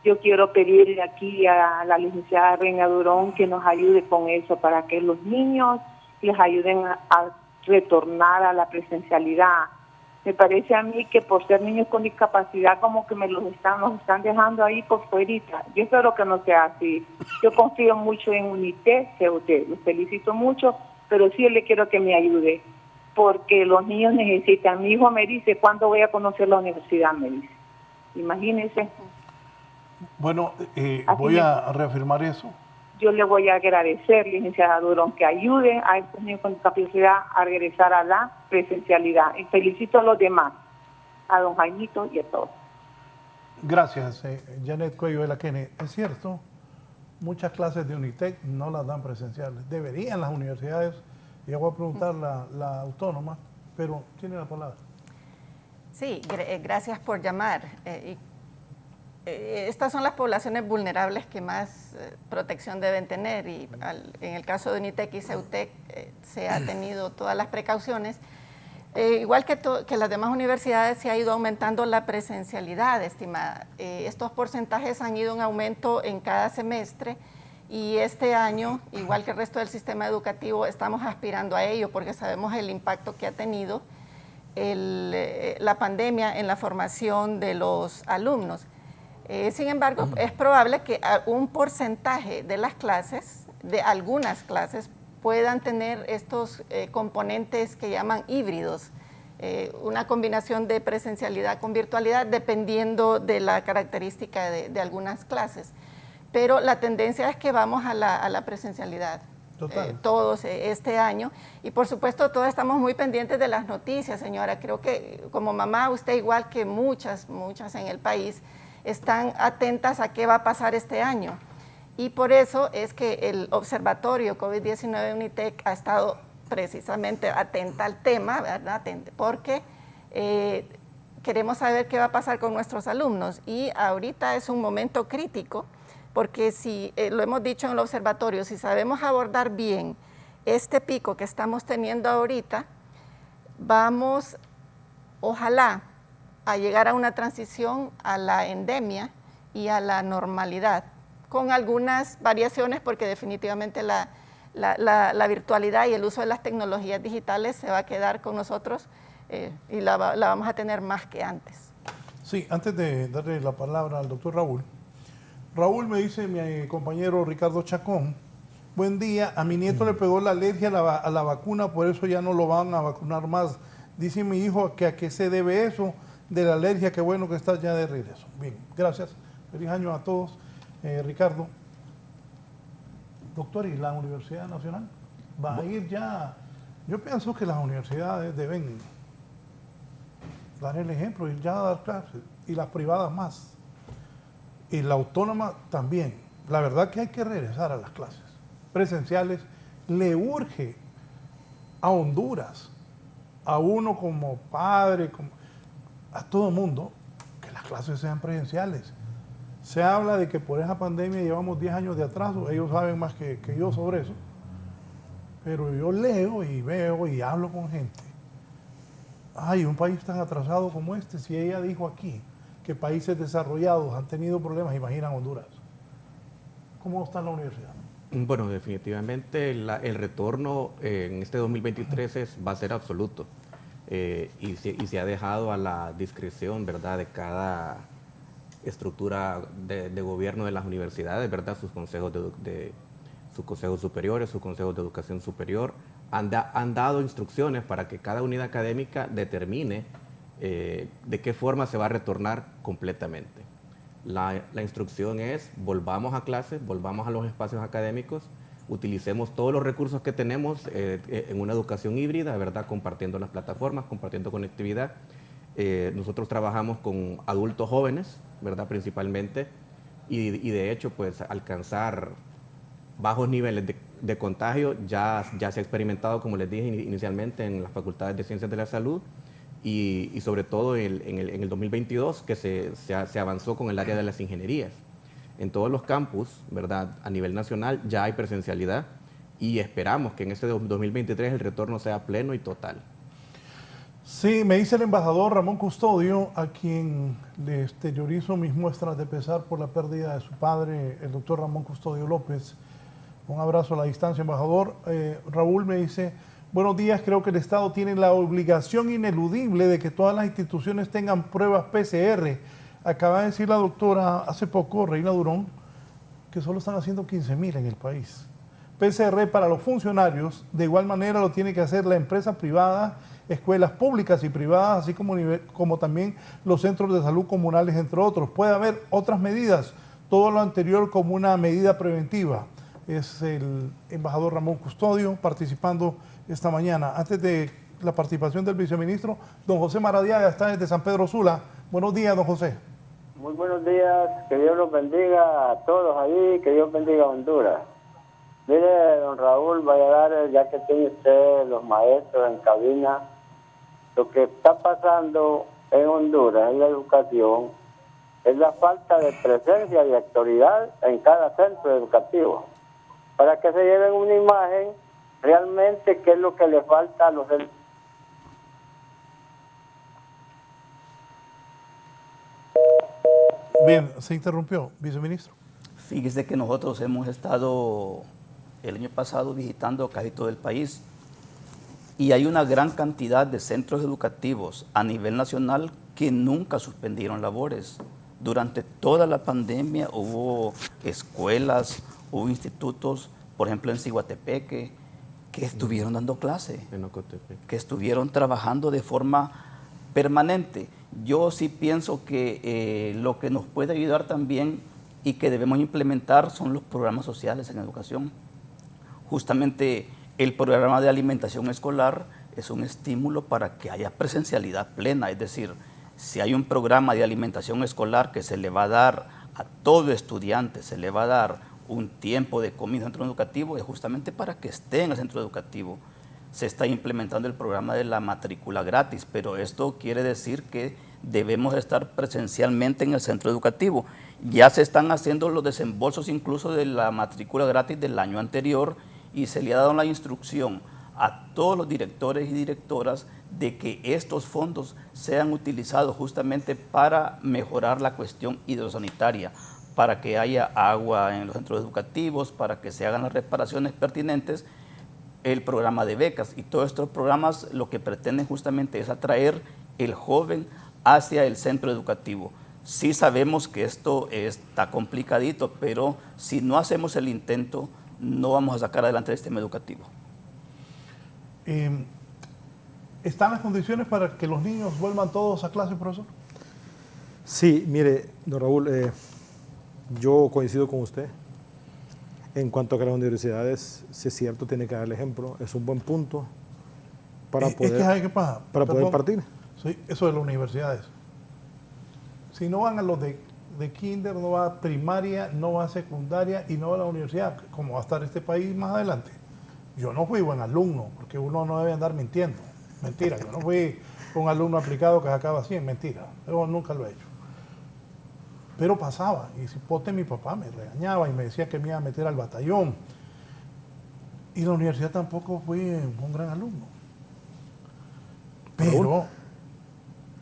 yo quiero pedirle aquí a la licenciada Reina Durón que nos ayude con eso, para que los niños les ayuden a retornar a la presencialidad. Me parece a mí que por ser niños con discapacidad como que nos están dejando ahí por fuerita. Yo espero que no sea así. Yo confío mucho en UNITEC, los felicito mucho, pero sí le quiero que me ayude, porque los niños necesitan. Mi hijo me dice, ¿cuándo voy a conocer la universidad? Me dice. Imagínense. Bueno, voy a reafirmar eso. Yo le voy a agradecer, licenciada Durón, que ayude a estos niños con discapacidad a regresar a la presencialidad. Y felicito a los demás, a don Jaimito y a todos. Gracias, Janet Cuello de la Kennedy. Es cierto, muchas clases de UNITEC no las dan presenciales. Deberían las universidades, y voy a preguntar la autónoma, pero tiene la palabra. Sí, gracias por llamar. Estas son las poblaciones vulnerables que más protección deben tener, y en el caso de UNITEC y CEUTEC se ha tenido todas las precauciones. Igual que las demás universidades, se ha ido aumentando la presencialidad, estimada. Estos porcentajes han ido en aumento en cada semestre, y este año, igual que el resto del sistema educativo, estamos aspirando a ello porque sabemos el impacto que ha tenido la pandemia en la formación de los alumnos. Sin embargo, es probable que un porcentaje de las clases, de algunas clases, puedan tener estos componentes que llaman híbridos, una combinación de presencialidad con virtualidad, dependiendo de la característica de algunas clases. Pero la tendencia es que vamos a la presencialidad. Todos este año, y por supuesto todos estamos muy pendientes de las noticias, señora. Creo que como mamá, usted igual que muchas en el país, están atentas a qué va a pasar este año, y por eso es que el Observatorio COVID-19 UNITEC ha estado precisamente atenta al tema, ¿verdad? Porque queremos saber qué va a pasar con nuestros alumnos, y ahorita es un momento crítico, porque si, lo hemos dicho en el observatorio, si sabemos abordar bien este pico que estamos teniendo ahorita, vamos, ojalá, a llegar a una transición a la endemia y a la normalidad, con algunas variaciones, porque definitivamente la virtualidad y el uso de las tecnologías digitales se va a quedar con nosotros, y la vamos a tener más que antes. Sí, antes de darle la palabra al doctor Raúl. Raúl, me dice mi compañero Ricardo Chacón, buen día, a mi nieto le pegó la alergia a la vacuna, por eso ya no lo van a vacunar más. Dice mi hijo que a qué se debe eso de la alergia, qué bueno que estás ya de regreso. Bien, gracias. Feliz año a todos. Ricardo, doctor, ¿y la Universidad Nacional va a ir ya? Yo pienso que las universidades deben dar el ejemplo, ir ya a dar clases, y las privadas más. Y la autónoma también. La verdad que hay que regresar a las clases presenciales. Le urge a Honduras, a uno como padre, a todo el mundo, que las clases sean presenciales. Se habla de que por esa pandemia llevamos 10 años de atraso, ellos saben más que yo sobre eso, pero yo leo y veo y hablo con gente. Ay, un país tan atrasado como este, si ella dijo aquí que países desarrollados han tenido problemas, imaginan Honduras. ¿Cómo está la universidad? Bueno, definitivamente el retorno en este 2023 va a ser absoluto, y se ha dejado a la discreción, ¿verdad?, de cada estructura de gobierno de las universidades, ¿verdad?, sus consejos sus consejos superiores, sus consejos de educación superior, han dado instrucciones para que cada unidad académica determine de qué forma se va a retornar completamente. La instrucción es: volvamos a clases, volvamos a los espacios académicos, utilicemos todos los recursos que tenemos en una educación híbrida, ¿verdad?, compartiendo las plataformas, compartiendo conectividad. Nosotros trabajamos con adultos jóvenes, ¿verdad?, principalmente, y de hecho, pues, alcanzar bajos niveles de contagio ya se ha experimentado, como les dije inicialmente, en las facultades de Ciencias de la Salud y sobre todo en el 2022, que se avanzó con el área de las ingenierías. En todos los campus, ¿verdad? A nivel nacional ya hay presencialidad y esperamos que en este 2023 el retorno sea pleno y total. Sí, me dice el embajador Ramón Custodio, a quien le exteriorizo mis muestras de pesar por la pérdida de su padre, el doctor Ramón Custodio López. Un abrazo a la distancia, embajador. Raúl me dice, buenos días, creo que el Estado tiene la obligación ineludible de que todas las instituciones tengan pruebas PCR. Acaba de decir la doctora hace poco, Reina Durón, que solo están haciendo 15.000 en el país. PCR para los funcionarios, de igual manera lo tiene que hacer la empresa privada, escuelas públicas y privadas, así como también los centros de salud comunales, entre otros. Puede haber otras medidas, todo lo anterior como una medida preventiva. Es el embajador Ramón Custodio participando esta mañana. Antes de la participación del viceministro, don José Maradiaga está desde San Pedro Sula. Buenos días, don José. Muy buenos días, que Dios los bendiga a todos ahí, que Dios bendiga a Honduras. Mire, don Raúl Valladares, ya que tiene usted los maestros en cabina, lo que está pasando en Honduras en la educación es la falta de presencia y autoridad en cada centro educativo. Para que se lleven una imagen realmente qué es lo que le falta a los centros. Bien, se interrumpió, viceministro. Fíjese que nosotros hemos estado el año pasado visitando casi todo el país y hay una gran cantidad de centros educativos a nivel nacional que nunca suspendieron labores. Durante toda la pandemia hubo escuelas, hubo institutos, por ejemplo en Ciguatepeque, que estuvieron dando clase, que estuvieron trabajando de forma permanente. Yo sí pienso que lo que nos puede ayudar también y que debemos implementar son los programas sociales en educación. Justamente el programa de alimentación escolar es un estímulo para que haya presencialidad plena, es decir, si hay un programa de alimentación escolar que se le va a dar a todo estudiante, se le va a dar un tiempo de comida en el centro educativo, es justamente para que esté en el centro educativo. Se está implementando el programa de la matrícula gratis, pero esto quiere decir que debemos estar presencialmente en el centro educativo. Ya se están haciendo los desembolsos incluso de la matrícula gratis del año anterior y se le ha dado la instrucción a todos los directores y directoras de que estos fondos sean utilizados justamente para mejorar la cuestión hidrosanitaria, para que haya agua en los centros educativos, para que se hagan las reparaciones pertinentes, el programa de becas y todos estos programas lo que pretenden justamente es atraer el joven hacia el centro educativo. Sí sabemos que esto está complicadito, pero si no hacemos el intento, no vamos a sacar adelante el sistema educativo. ¿Están las condiciones para que los niños vuelvan todos a clase, profesor? Sí, mire, don Raúl, yo coincido con usted. En cuanto a que las universidades, si es cierto, tienen que dar el ejemplo, es un buen punto para poder, ¿qué pasa? Para poder partir. Sí, eso de las universidades. Si no van a los de kinder, no va a primaria, no va a secundaria y no va a la universidad, ¿cómo va a estar este país más adelante? Yo no fui buen alumno, porque uno no debe andar mintiendo. Mentira, yo no fui un alumno aplicado que sacaba 100, mentira. Yo nunca lo he hecho. Pero pasaba, y si pote mi papá me regañaba y me decía que me iba a meter al batallón. Y la universidad tampoco fui un gran alumno. Pero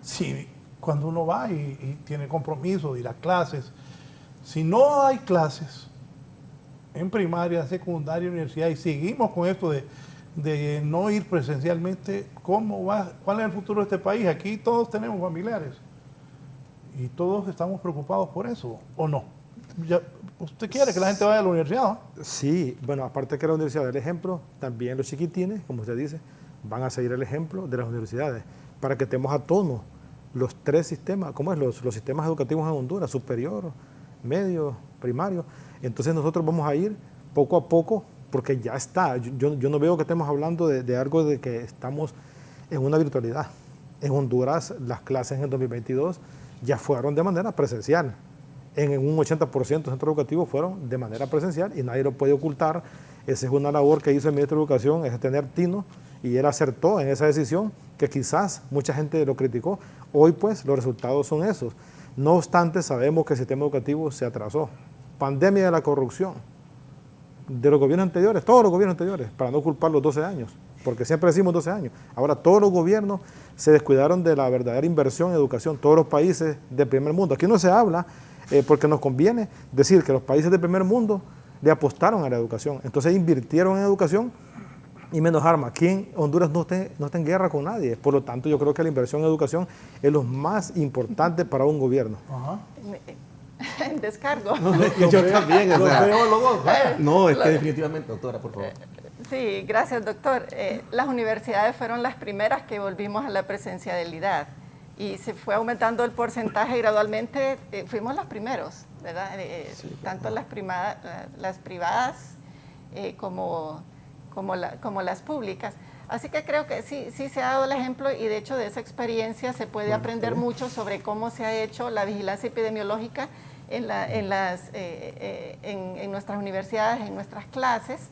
sí, cuando uno va y tiene compromiso de ir a clases, si no hay clases en primaria, secundaria, universidad, y seguimos con esto de no ir presencialmente, ¿cuál es el futuro de este país? Aquí todos tenemos familiares. Y todos estamos preocupados por eso, ¿o no? ¿Usted quiere que la gente vaya a la universidad, ¿no? Sí, bueno, aparte de que la universidad da el ejemplo, también los chiquitines, como usted dice, van a seguir el ejemplo de las universidades, para que estemos a tono los tres sistemas, ¿cómo es? Los sistemas educativos en Honduras, superior, medio, primario. Entonces nosotros vamos a ir poco a poco, porque ya está. Yo no veo que estemos hablando de algo de que estamos en una virtualidad. En Honduras las clases en el 2022 ya fueron de manera presencial. En un 80% de centros educativos fueron de manera presencial y nadie lo puede ocultar Esa es una labor que hizo el ministro de Educación, es tener tino, y él acertó en esa decisión, que quizás mucha gente lo criticó. Hoy pues los resultados son esos. No obstante, sabemos que el sistema educativo se atrasó. Pandemia de la corrupción de los gobiernos anteriores, todos los gobiernos anteriores, para no culpar los 12 años, porque siempre decimos 12 años. Ahora todos los gobiernos se descuidaron de la verdadera inversión en educación, todos los países del primer mundo. Aquí no se habla porque nos conviene decir que los países del primer mundo le apostaron a la educación, entonces invirtieron en educación y menos armas. Aquí en Honduras no está en guerra con nadie, por lo tanto yo creo que la inversión en educación es lo más importante para un gobierno. Ajá. En descargo. Yo también, o sea, veo los dos. no, es que definitivamente, doctora, por favor. Sí, gracias, doctor. Las universidades fueron las primeras que volvimos a la presencialidad y se fue aumentando el porcentaje gradualmente. Fuimos los primeros, ¿verdad? Tanto las privadas como las públicas. Así que creo que sí se ha dado el ejemplo y de hecho de esa experiencia se puede aprender mucho sobre cómo se ha hecho la vigilancia epidemiológica en nuestras universidades, en nuestras clases,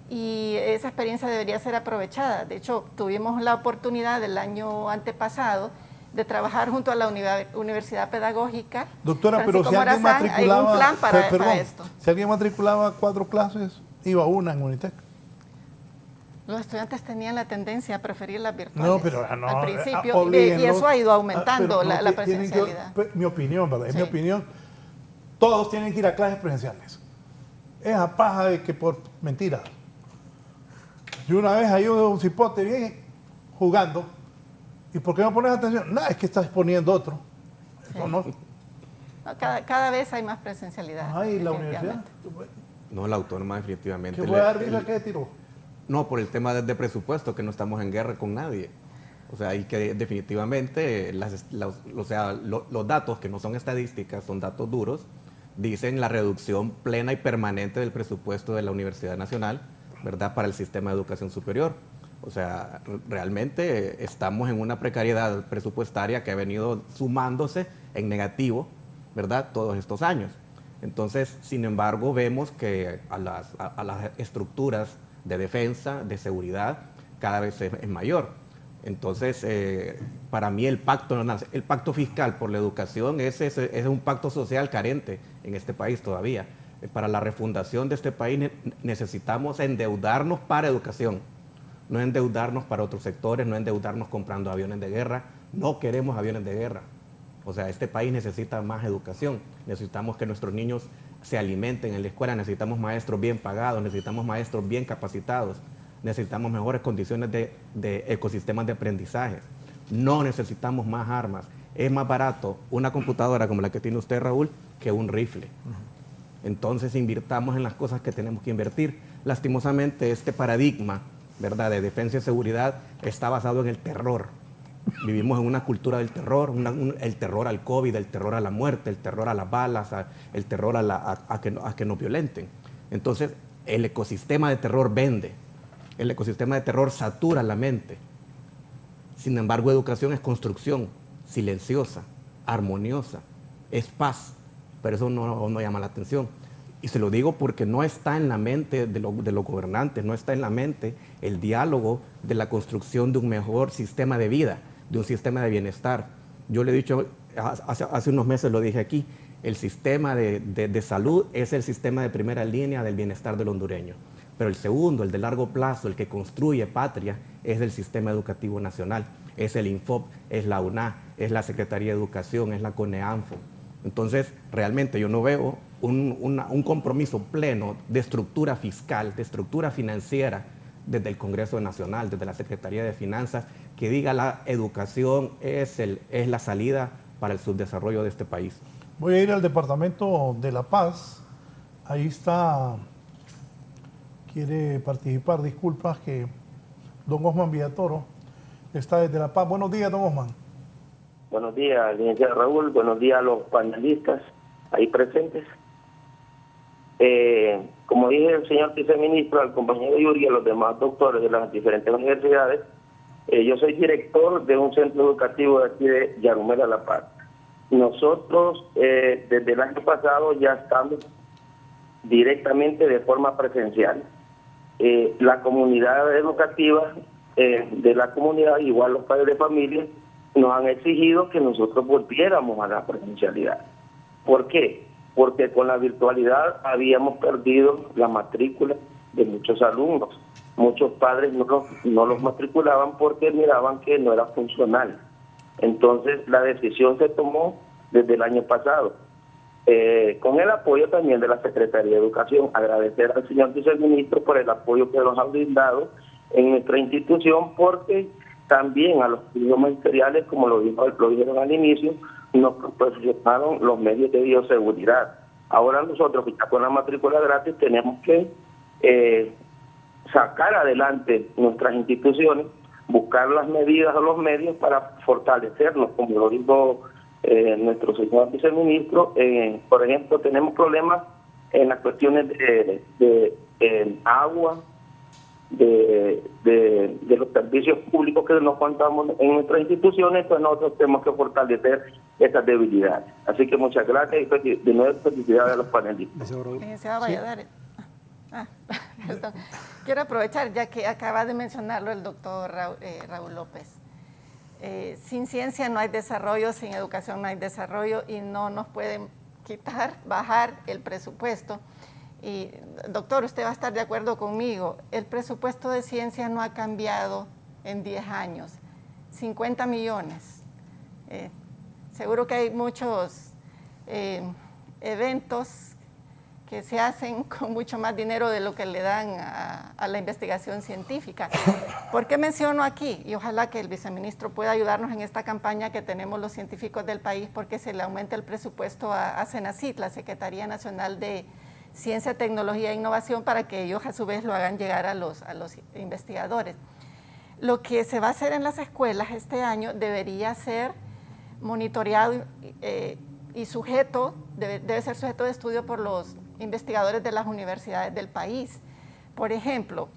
y esa experiencia debería ser aprovechada. De hecho, tuvimos la oportunidad el año antepasado de trabajar junto a la Universidad Pedagógica. Doctora, pero si alguien matriculaba, hay un plan para esto. Si alguien matriculaba 4 clases, iba una en Unitec. Los estudiantes tenían la tendencia a preferir las virtuales no, pero, no, al principio, y eso ha ido aumentando la presencialidad. Mi opinión, ¿verdad? Es mi opinión. Todos tienen que ir a clases presenciales. Es a paja de que por mentira. Yo una vez hay un cipote bien jugando, ¿y por qué no pones atención? No, es que estás exponiendo otro. Sí. No. Cada vez hay más presencialidad. ¿Y la universidad? No, la autónoma definitivamente. ¿Qué fue dar risa que tiró? No, por el tema de presupuesto, que no estamos en guerra con nadie. O sea, y que definitivamente los datos, que no son estadísticas, son datos duros, dicen la reducción plena y permanente del presupuesto de la Universidad Nacional, ¿verdad?, para el sistema de educación superior. O sea, realmente estamos en una precariedad presupuestaria que ha venido sumándose en negativo, ¿verdad?, todos estos años. Entonces, sin embargo, vemos que a las estructuras de defensa, de seguridad, cada vez es mayor. Entonces, para mí el pacto fiscal por la educación es un pacto social carente en este país todavía. Para la refundación de este país necesitamos endeudarnos para educación, no endeudarnos para otros sectores, no endeudarnos comprando aviones de guerra. No queremos aviones de guerra. O sea, este país necesita más educación, necesitamos que nuestros niños se alimenten en la escuela, necesitamos maestros bien pagados, necesitamos maestros bien capacitados, necesitamos mejores condiciones de ecosistemas de aprendizaje. No necesitamos más armas. Es más barato una computadora como la que tiene usted, Raúl, que un rifle. Entonces invirtamos en las cosas que tenemos que invertir. Lastimosamente este paradigma, ¿verdad?, de defensa y seguridad está basado en el terror. Vivimos en una cultura del terror, el terror al COVID, el terror a la muerte, el terror a las balas, el terror a que nos violenten. Entonces, el ecosistema de terror vende, el ecosistema de terror satura la mente. Sin embargo, educación es construcción, silenciosa, armoniosa, es paz, pero eso no llama la atención. Y se lo digo porque no está en la mente de los gobernantes, no está en la mente el diálogo de la construcción de un mejor sistema de vida, de un sistema de bienestar. Yo le he dicho, hace unos meses lo dije aquí, el sistema de salud es el sistema de primera línea del bienestar del hondureño. Pero el segundo, el de largo plazo, el que construye patria, es el sistema educativo nacional. Es el INFOP, es la UNA, es la Secretaría de Educación, es la CONEANFO. Entonces, realmente yo no veo un compromiso pleno de estructura fiscal, de estructura financiera, desde el Congreso Nacional, desde la Secretaría de Finanzas, que diga la educación es la salida para el subdesarrollo de este país. Voy a ir al Departamento de La Paz. Ahí está, quiere participar, disculpas, que don Osman Villatoro está desde La Paz. Buenos días, don Osman. Buenos días, licenciado Raúl. Buenos días a los panelistas ahí presentes. Como dije el señor viceministro, al compañero Yuri y a los demás doctores de las diferentes universidades, yo soy director de un centro educativo de aquí de Yarumela, La Paz. Nosotros desde el año pasado ya estamos directamente de forma presencial. la comunidad educativa de la comunidad, igual los padres de familia, nos han exigido que nosotros volviéramos a la presencialidad. ¿Por qué? Porque con la virtualidad habíamos perdido la matrícula de muchos alumnos. Muchos padres no los matriculaban porque miraban que no era funcional. Entonces la decisión se tomó desde el año pasado. Con el apoyo también de la Secretaría de Educación, agradecer al señor viceministro por el apoyo que nos ha brindado en nuestra institución, porque también a los estudios magisteriales, como lo dijeron al inicio, nos proporcionaron los medios de bioseguridad. Ahora nosotros, con la matrícula gratis, tenemos que sacar adelante nuestras instituciones, buscar las medidas o los medios para fortalecernos, como lo dijo nuestro señor viceministro. Por ejemplo, tenemos problemas en las cuestiones de agua, de los servicios públicos que nos contamos en nuestras instituciones, pues nosotros tenemos que fortalecer esas debilidades. Así que muchas gracias y de nuevo felicidades a los panelistas. Perdón. Quiero aprovechar, ya que acaba de mencionarlo el doctor Raúl López. Sin ciencia no hay desarrollo, sin educación no hay desarrollo, y no nos pueden bajar el presupuesto. Y doctor, usted va a estar de acuerdo conmigo, el presupuesto de ciencia no ha cambiado en 10 años, 50 millones. Seguro que hay muchos eventos que se hacen con mucho más dinero de lo que le dan a la investigación científica. ¿Por qué menciono aquí? Y ojalá que el viceministro pueda ayudarnos en esta campaña que tenemos los científicos del país, porque se le aumenta el presupuesto a CENACYT, la Secretaría Nacional de Ciencia, Tecnología e Innovación, para que ellos a su vez lo hagan llegar a los investigadores. Lo que se va a hacer en las escuelas este año debería ser monitoreado y sujeto, debe ser sujeto de estudio por los investigadores de las universidades del país. Por ejemplo,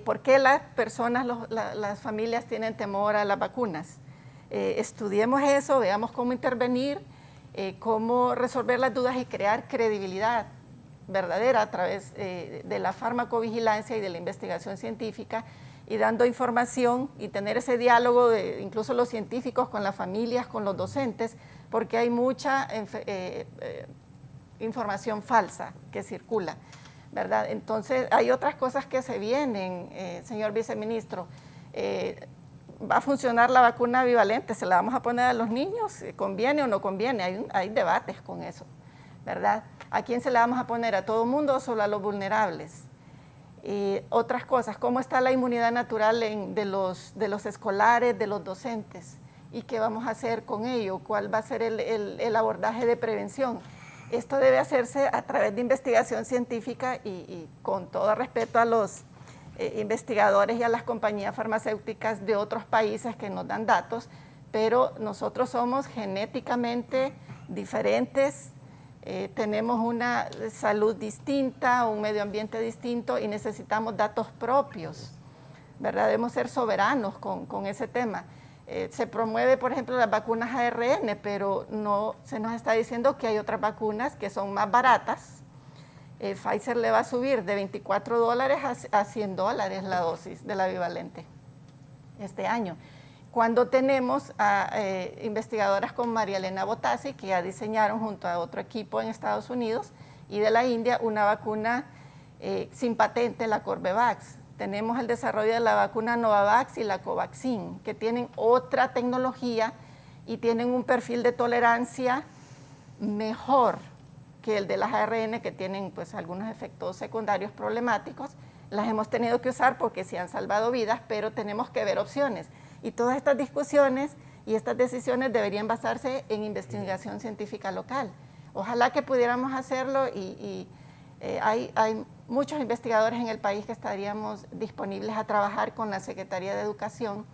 ¿por qué las personas, las familias tienen temor a las vacunas? Estudiemos eso, veamos cómo intervenir, cómo resolver las dudas y crear credibilidad verdadera a través de la farmacovigilancia y de la investigación científica, y dando información y tener ese diálogo de incluso los científicos con las familias, con los docentes, porque hay mucha información falsa que circula, ¿verdad? Entonces hay otras cosas que se vienen, señor viceministro. ¿Va a funcionar la vacuna bivalente? ¿Se la vamos a poner a los niños? ¿Conviene o no conviene? Hay debates con eso, ¿verdad? ¿A quién se la vamos a poner? ¿A todo el mundo o solo a los vulnerables? Otras cosas, ¿cómo está la inmunidad natural de los escolares, de los docentes? ¿Y qué vamos a hacer con ello? ¿Cuál va a ser el abordaje de prevención? Esto debe hacerse a través de investigación científica y con todo respeto a los investigadores y a las compañías farmacéuticas de otros países que nos dan datos, pero nosotros somos genéticamente diferentes, tenemos una salud distinta, un medio ambiente distinto y necesitamos datos propios, ¿verdad? Debemos ser soberanos con ese tema. Se promueve, por ejemplo, las vacunas ARN, pero no se nos está diciendo que hay otras vacunas que son más baratas. Pfizer le va a subir de $24 a $100 la dosis de la bivalente este año. Cuando tenemos a investigadoras como María Elena Bottazzi, que ya diseñaron junto a otro equipo en Estados Unidos y de la India una vacuna sin patente, la Corbevax. Tenemos el desarrollo de la vacuna Novavax y la Covaxin, que tienen otra tecnología y tienen un perfil de tolerancia mejor que el de las ARN, que tienen pues algunos efectos secundarios problemáticos. Las hemos tenido que usar porque sí han salvado vidas, pero tenemos que ver opciones. Y todas estas discusiones y estas decisiones deberían basarse en investigación científica local. Ojalá que pudiéramos hacerlo y hay muchos investigadores en el país que estaríamos disponibles a trabajar con la Secretaría de Educación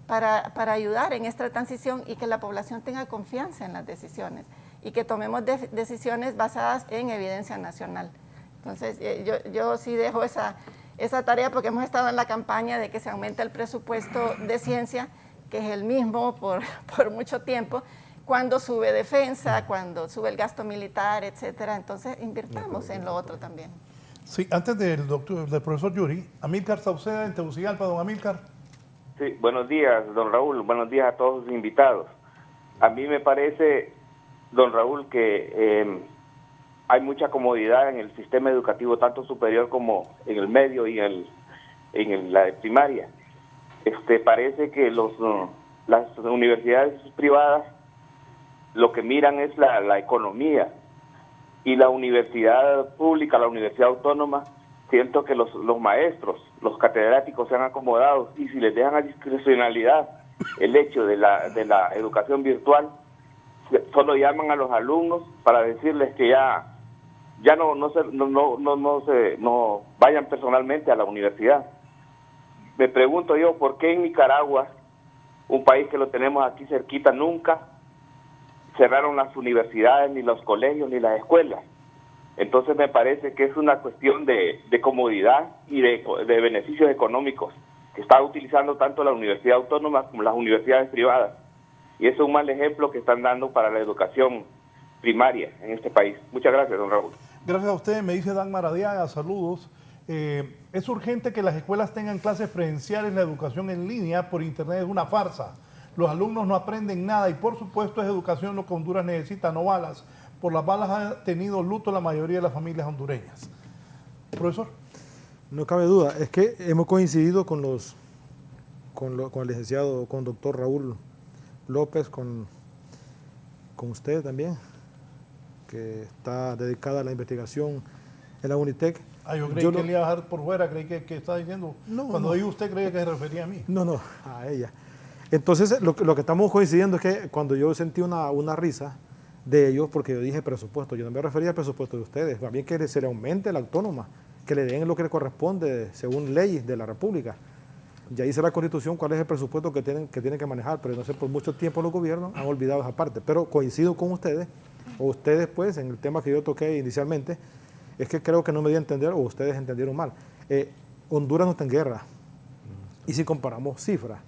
para ayudar en esta transición y que la población tenga confianza en las decisiones y que tomemos decisiones basadas en evidencia nacional. Entonces, yo sí dejo esa tarea porque hemos estado en la campaña de que se aumente el presupuesto de ciencia, que es el mismo por mucho tiempo, cuando sube defensa, cuando sube el gasto militar, etcétera. Entonces, invirtamos en lo otro también. Sí, antes del profesor Yuri, Amílcar Sauceda en Tegucigalpa. Don Amílcar. Sí, buenos días, don Raúl. Buenos días a todos los invitados. A mí me parece, don Raúl, que hay mucha comodidad en el sistema educativo, tanto superior como en el medio y en la primaria. Parece que las universidades privadas lo que miran es la economía, y la universidad pública, la universidad autónoma, siento que los maestros, los catedráticos se han acomodado, y si les dejan a discrecionalidad el hecho de la educación virtual, solo llaman a los alumnos para decirles que ya no vayan personalmente a la universidad. Me pregunto yo, ¿por qué en Nicaragua, un país que lo tenemos aquí cerquita, nunca cerraron las universidades, ni los colegios, ni las escuelas? Entonces me parece que es una cuestión de comodidad y de beneficios económicos que está utilizando tanto la universidad autónoma como las universidades privadas. Y eso es un mal ejemplo que están dando para la educación primaria en este país. Muchas gracias, don Raúl. Gracias a usted. Me dice Dan Maradiaga, saludos. Es urgente que las escuelas tengan clases presenciales. La educación en línea por internet es una farsa. Los alumnos no aprenden nada y por supuesto es educación lo que Honduras necesita, no balas. Por las balas ha tenido luto la mayoría de las familias hondureñas. Profesor. No cabe duda, es que hemos coincidido con el licenciado, con el doctor Raúl López, con usted también, que está dedicada a la investigación en la Unitec. Yo creí que le iba a dejar por fuera, creí que estaba diciendo, cuando dijo usted creía que se refería a mí. No, a ella. Entonces, lo que estamos coincidiendo es que cuando yo sentí una risa de ellos, porque yo dije presupuesto, yo no me refería al presupuesto de ustedes, más bien que se le aumente la autónoma, que le den lo que le corresponde según ley de la República. Ya dice la Constitución cuál es el presupuesto que tienen que manejar, pero no sé, por mucho tiempo los gobiernos han olvidado esa parte. Pero coincido con ustedes, o ustedes pues, en el tema que yo toqué inicialmente, es que creo que no me di a entender, o ustedes entendieron mal. Honduras no está en guerra. Y si comparamos cifras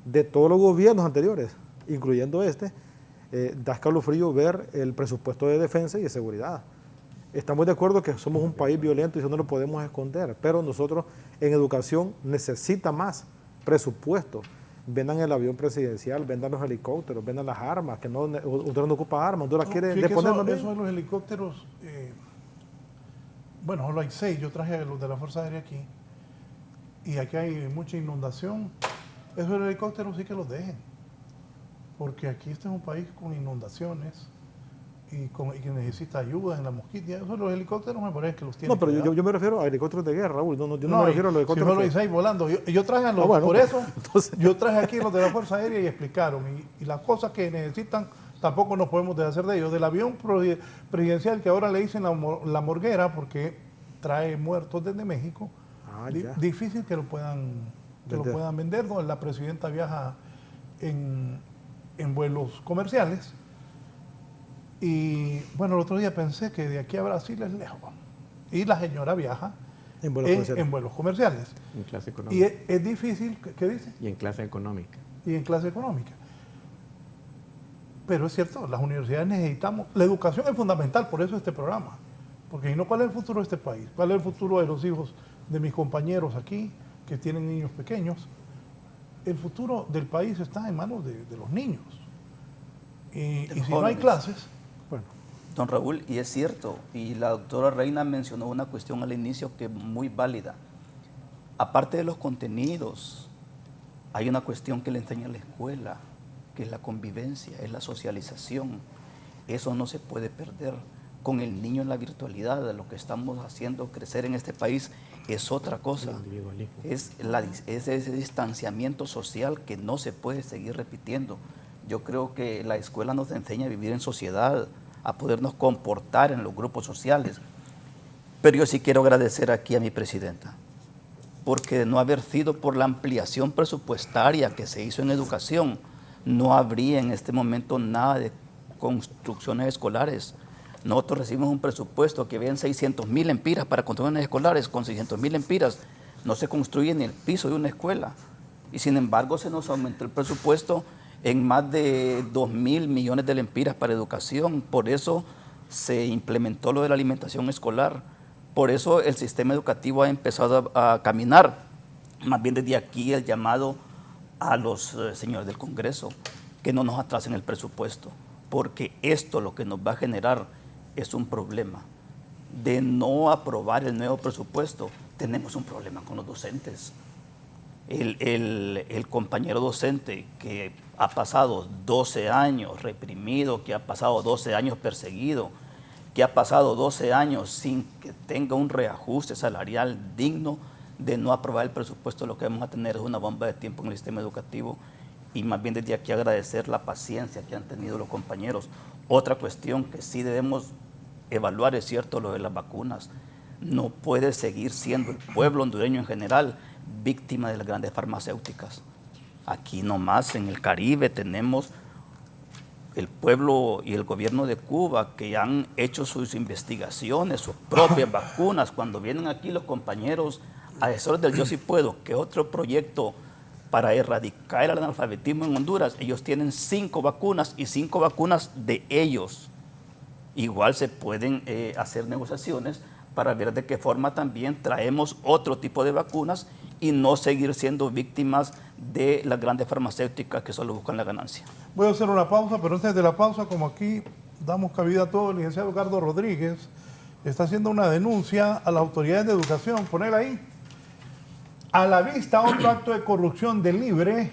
de todos los gobiernos anteriores, incluyendo da escalofrío ver el presupuesto de defensa y de seguridad. Estamos de acuerdo que somos un país violento y eso no lo podemos esconder, pero nosotros en educación necesita más presupuesto. Vendan el avión presidencial, vendan los helicópteros, vendan las armas, que Honduras no ocupa armas, Honduras quiere deponer también. Eso de los helicópteros, bueno, solo hay 6, yo traje los de la Fuerza Aérea aquí, y aquí hay mucha inundación. Esos helicópteros sí que los dejen, porque aquí este es un país con inundaciones, y que necesita ayuda en la mosquita. Eso los helicópteros me parece que los tienen. No, pero yo me refiero a helicópteros de guerra, Raúl. Yo no me refiero a los helicópteros. Si no lo hice ahí volando. Yo traje por eso, entonces, yo traje aquí los de la Fuerza Aérea y explicaron. Y las cosas que necesitan tampoco nos podemos deshacer de ellos. Del avión presidencial que ahora le dicen la morguera porque trae muertos desde México, difícil que lo puedan vender. La presidenta viaja en vuelos comerciales. Y bueno, el otro día pensé que de aquí a Brasil es lejos. Y la señora viaja en vuelos comerciales. En clase económica. Y es difícil, ¿qué dice? Y en clase económica. Y en clase económica. Pero es cierto, las universidades necesitamos, la educación es fundamental, por eso este programa. Porque si no, ¿cuál es el futuro de este país? ¿Cuál es el futuro de los hijos de mis compañeros aquí, que tienen niños pequeños? El futuro del país está en manos de los niños. Y si no hay clases... Bueno. Don Raúl, y es cierto, y la doctora Reina mencionó una cuestión al inicio que es muy válida. Aparte de los contenidos, hay una cuestión que le enseña la escuela, que es la convivencia, es la socialización. Eso no se puede perder. Con el niño en la virtualidad, lo que estamos haciendo crecer en este país es otra cosa. Es ese distanciamiento social que no se puede seguir repitiendo. Yo creo que la escuela nos enseña a vivir en sociedad, a podernos comportar en los grupos sociales. Pero yo sí quiero agradecer aquí a mi presidenta, porque de no haber sido por la ampliación presupuestaria que se hizo en educación, no habría en este momento nada de construcciones escolares. Nosotros recibimos un presupuesto que habían 600,000 lempiras para construcciones escolares. Con 600,000 lempiras no se construye ni el piso de una escuela. Y sin embargo se nos aumentó el presupuesto en más de 2,000 millones de lempiras para educación. Por eso se implementó lo de la alimentación escolar, por eso el sistema educativo ha empezado a caminar. Más bien desde aquí el llamado a los señores del Congreso, que no nos atrasen el presupuesto, porque esto lo que nos va a generar es un problema. De no aprobar el nuevo presupuesto, tenemos un problema con los docentes. El compañero docente que ha pasado 12 años reprimido, que ha pasado 12 años perseguido, que ha pasado 12 años sin que tenga un reajuste salarial digno, de no aprobar el presupuesto, lo que vamos a tener es una bomba de tiempo en el sistema educativo. Y más bien desde aquí agradecer la paciencia que han tenido los compañeros. Otra cuestión que sí debemos evaluar es cierto, lo de las vacunas. No puede seguir siendo el pueblo hondureño en general víctima de las grandes farmacéuticas. Aquí nomás en el Caribe tenemos el pueblo y el gobierno de Cuba que han hecho sus investigaciones, sus propias vacunas. Cuando vienen aquí los compañeros asesores del Yo Sí Puedo, que otro proyecto para erradicar el analfabetismo en Honduras, ellos tienen 5 vacunas y 5 vacunas de ellos. Igual se pueden hacer negociaciones para ver de qué forma también traemos otro tipo de vacunas y no seguir siendo víctimas de las grandes farmacéuticas que solo buscan la ganancia. Voy a hacer una pausa, pero antes de la pausa, como aquí damos cabida a todo, el licenciado Gardo Rodríguez está haciendo una denuncia a las autoridades de educación. Ponela ahí. A la vista otro acto de corrupción de Libre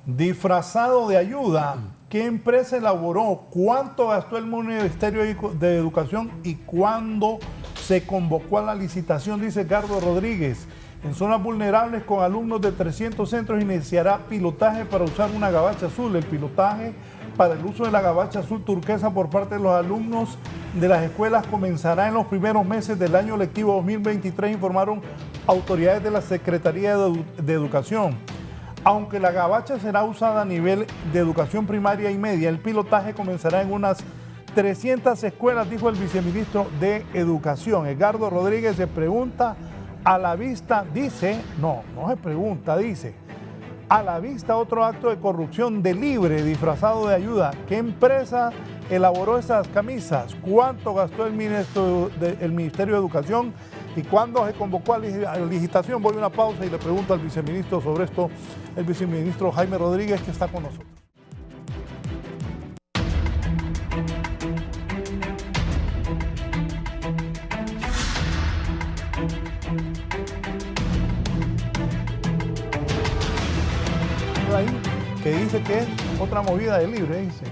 disfrazado de ayuda. ¿Qué empresa elaboró? ¿Cuánto gastó el Ministerio de Educación y cuándo se convocó a la licitación? Dice Gardo Rodríguez. En zonas vulnerables con alumnos de 300 centros iniciará pilotaje para usar una gabacha azul. El pilotaje para el uso de la gabacha azul turquesa por parte de los alumnos de las escuelas comenzará en los primeros meses del año lectivo 2023, informaron autoridades de la Secretaría de Educación. Aunque la gabacha será usada a nivel de educación primaria y media, el pilotaje comenzará en unas 300 escuelas, dijo el viceministro de Educación. Edgardo Rodríguez se pregunta, a la vista, dice, no se pregunta, dice, a la vista otro acto de corrupción de Libre disfrazado de ayuda. ¿Qué empresa elaboró esas camisas? ¿Cuánto gastó el Ministerio de Educación? ¿Y cuándo se convocó a licitación? Voy a una pausa y le pregunto al viceministro sobre esto, el viceministro Jaime Rodríguez, que está con nosotros. Ahí, que dice que es otra movida de Libre, dice.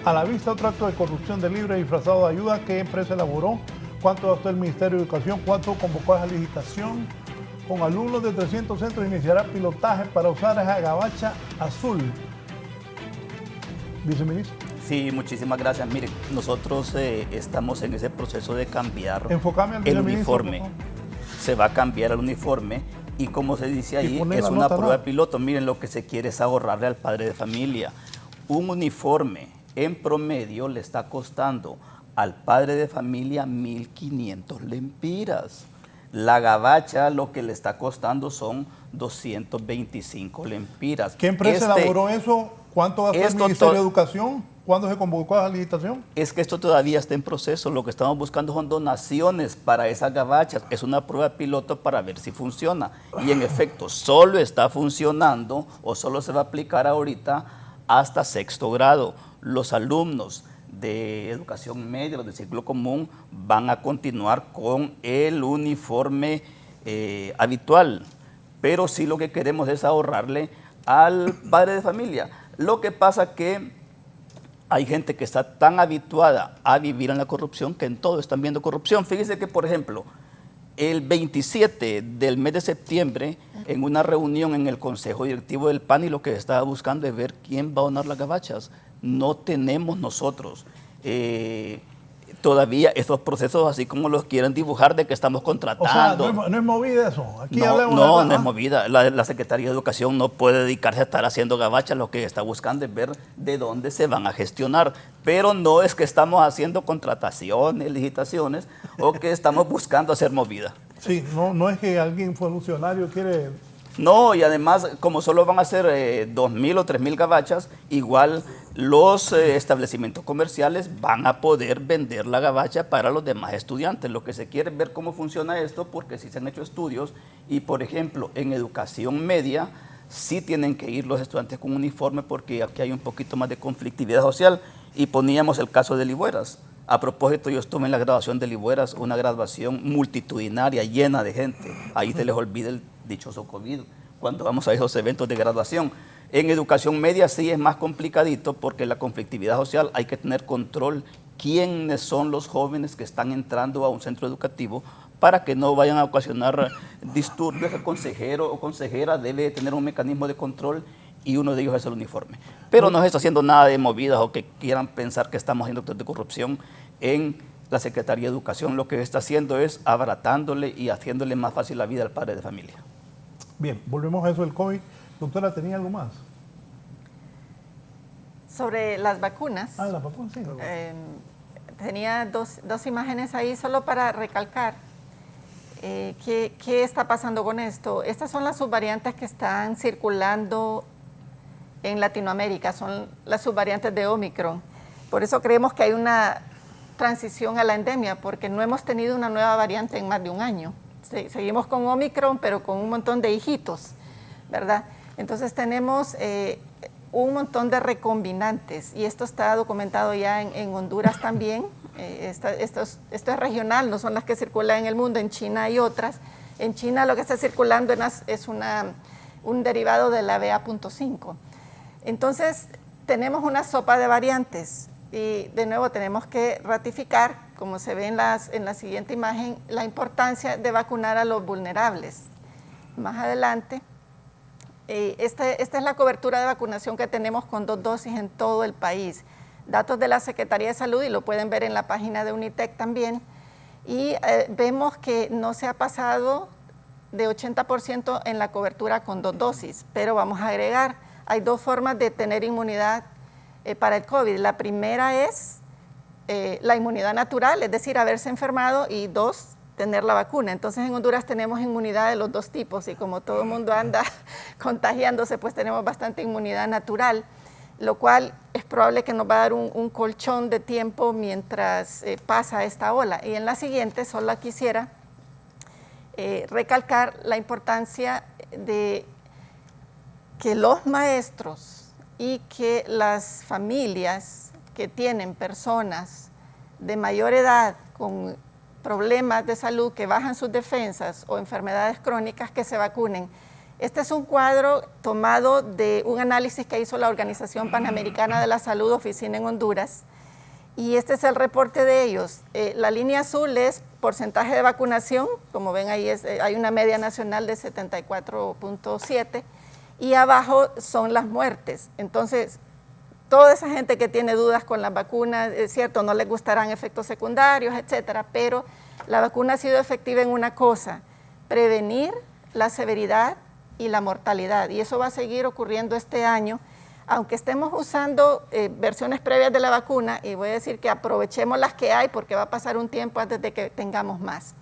A la vista otro acto de corrupción de Libre disfrazado de ayuda. ¿Qué empresa elaboró? ¿Cuánto gastó el Ministerio de Educación? ¿Cuánto convocó a esa licitación? Con alumnos de 300 centros iniciará pilotaje para usar esa gabacha azul. Viceministro. Sí, muchísimas gracias. Mire, nosotros estamos en ese proceso de cambiar el uniforme. Se va a cambiar el uniforme y como se dice ahí, es una prueba piloto. Miren, lo que se quiere es ahorrarle al padre de familia. Un uniforme en promedio le está costando al padre de familia 1.500 lempiras. La gabacha lo que le está costando son 225 lempiras. ¿Qué empresa elaboró eso? ¿Cuánto gastó el Ministerio de Educación? ¿Cuándo se convocó a la licitación? Es que esto todavía está en proceso. Lo que estamos buscando son donaciones para esas gabachas. Es una prueba piloto para ver si funciona. Y en efecto, solo está funcionando o solo se va a aplicar ahorita hasta 6º grado. Los alumnos de educación media, los de ciclo común, van a continuar con el uniforme habitual. Pero sí lo que queremos es ahorrarle al padre de familia. Lo que pasa que hay gente que está tan habituada a vivir en la corrupción que en todo están viendo corrupción. Fíjese que, por ejemplo, el 27 del mes de septiembre, en una reunión en el Consejo Directivo del PAN, y lo que estaba buscando es ver quién va a donar las gabachas. No tenemos nosotros todavía esos procesos así como los quieren dibujar de que estamos contratando. O sea, no es movida eso. Aquí no es movida. La Secretaría de Educación no puede dedicarse a estar haciendo gabachas. Lo que está buscando es ver de dónde se van a gestionar. Pero no es que estamos haciendo contrataciones, licitaciones o que estamos buscando hacer movida. Sí, no es que alguien funcionario quiere... No, y además, como solo van a ser 2.000 o 3.000 gabachas, igual los establecimientos comerciales van a poder vender la gabacha para los demás estudiantes. Lo que se quiere es ver cómo funciona esto, porque sí se han hecho estudios y, por ejemplo, en educación media sí tienen que ir los estudiantes con uniforme porque aquí hay un poquito más de conflictividad social. Y poníamos el caso de Ligüeras. A propósito, yo estuve en la graduación de Ligüeras, una graduación multitudinaria, llena de gente. Ahí se les olvida el dichoso COVID cuando vamos a esos eventos de graduación. En educación media sí es más complicadito porque la conflictividad social hay que tener control quiénes son los jóvenes que están entrando a un centro educativo para que no vayan a ocasionar disturbios. El consejero o consejera debe tener un mecanismo de control y uno de ellos es el uniforme. Pero no se está haciendo nada de movidas o que quieran pensar que estamos haciendo actos de corrupción en la Secretaría de Educación. Lo que se está haciendo es abaratándole y haciéndole más fácil la vida al padre de familia. Bien, volvemos a eso del COVID. Doctora, ¿tenía algo más? Sobre las vacunas. Ah, las vacunas, sí. Tenía dos imágenes ahí solo para recalcar qué está pasando con esto. Estas son las subvariantes que están circulando en Latinoamérica, son las subvariantes de Omicron. Por eso creemos que hay una transición a la endemia, porque no hemos tenido una nueva variante en más de un año. Seguimos con Omicron, pero con un montón de hijitos, ¿verdad? Entonces tenemos un montón de recombinantes, y esto está documentado ya en Honduras también. Esto es regional, no son las que circulan en el mundo. En China hay otras. En China lo que está circulando es un derivado de la BA.5. Entonces, tenemos una sopa de variantes y de nuevo tenemos que ratificar, como se ve en la siguiente imagen, la importancia de vacunar a los vulnerables. Más adelante, esta es la cobertura de vacunación que tenemos con 2 dosis en todo el país. Datos de la Secretaría de Salud, y lo pueden ver en la página de Unitec también, y vemos que no se ha pasado de 80% en la cobertura con 2 dosis, pero vamos a agregar, hay 2 formas de tener inmunidad para el COVID. La primera es la inmunidad natural, es decir, haberse enfermado, y 2, tener la vacuna. Entonces en Honduras tenemos inmunidad de los 2 tipos, y como todo el mundo anda contagiándose, pues tenemos bastante inmunidad natural, lo cual es probable que nos va a dar un colchón de tiempo mientras pasa esta ola. Y en la siguiente solo quisiera recalcar la importancia de que los maestros y que las familias que tienen personas de mayor edad con problemas de salud, que bajan sus defensas o enfermedades crónicas, que se vacunen. Este es un cuadro tomado de un análisis que hizo la Organización Panamericana de la Salud, oficina en Honduras, y este es el reporte de ellos. La línea azul es porcentaje de vacunación, como ven ahí hay una media nacional de 74.7, y abajo son las muertes. Entonces, toda esa gente que tiene dudas con las vacunas, es cierto, no les gustarán efectos secundarios, etcétera, pero la vacuna ha sido efectiva en una cosa: prevenir la severidad y la mortalidad, y eso va a seguir ocurriendo este año, aunque estemos usando versiones previas de la vacuna, y voy a decir que aprovechemos las que hay, porque va a pasar un tiempo antes de que tengamos más.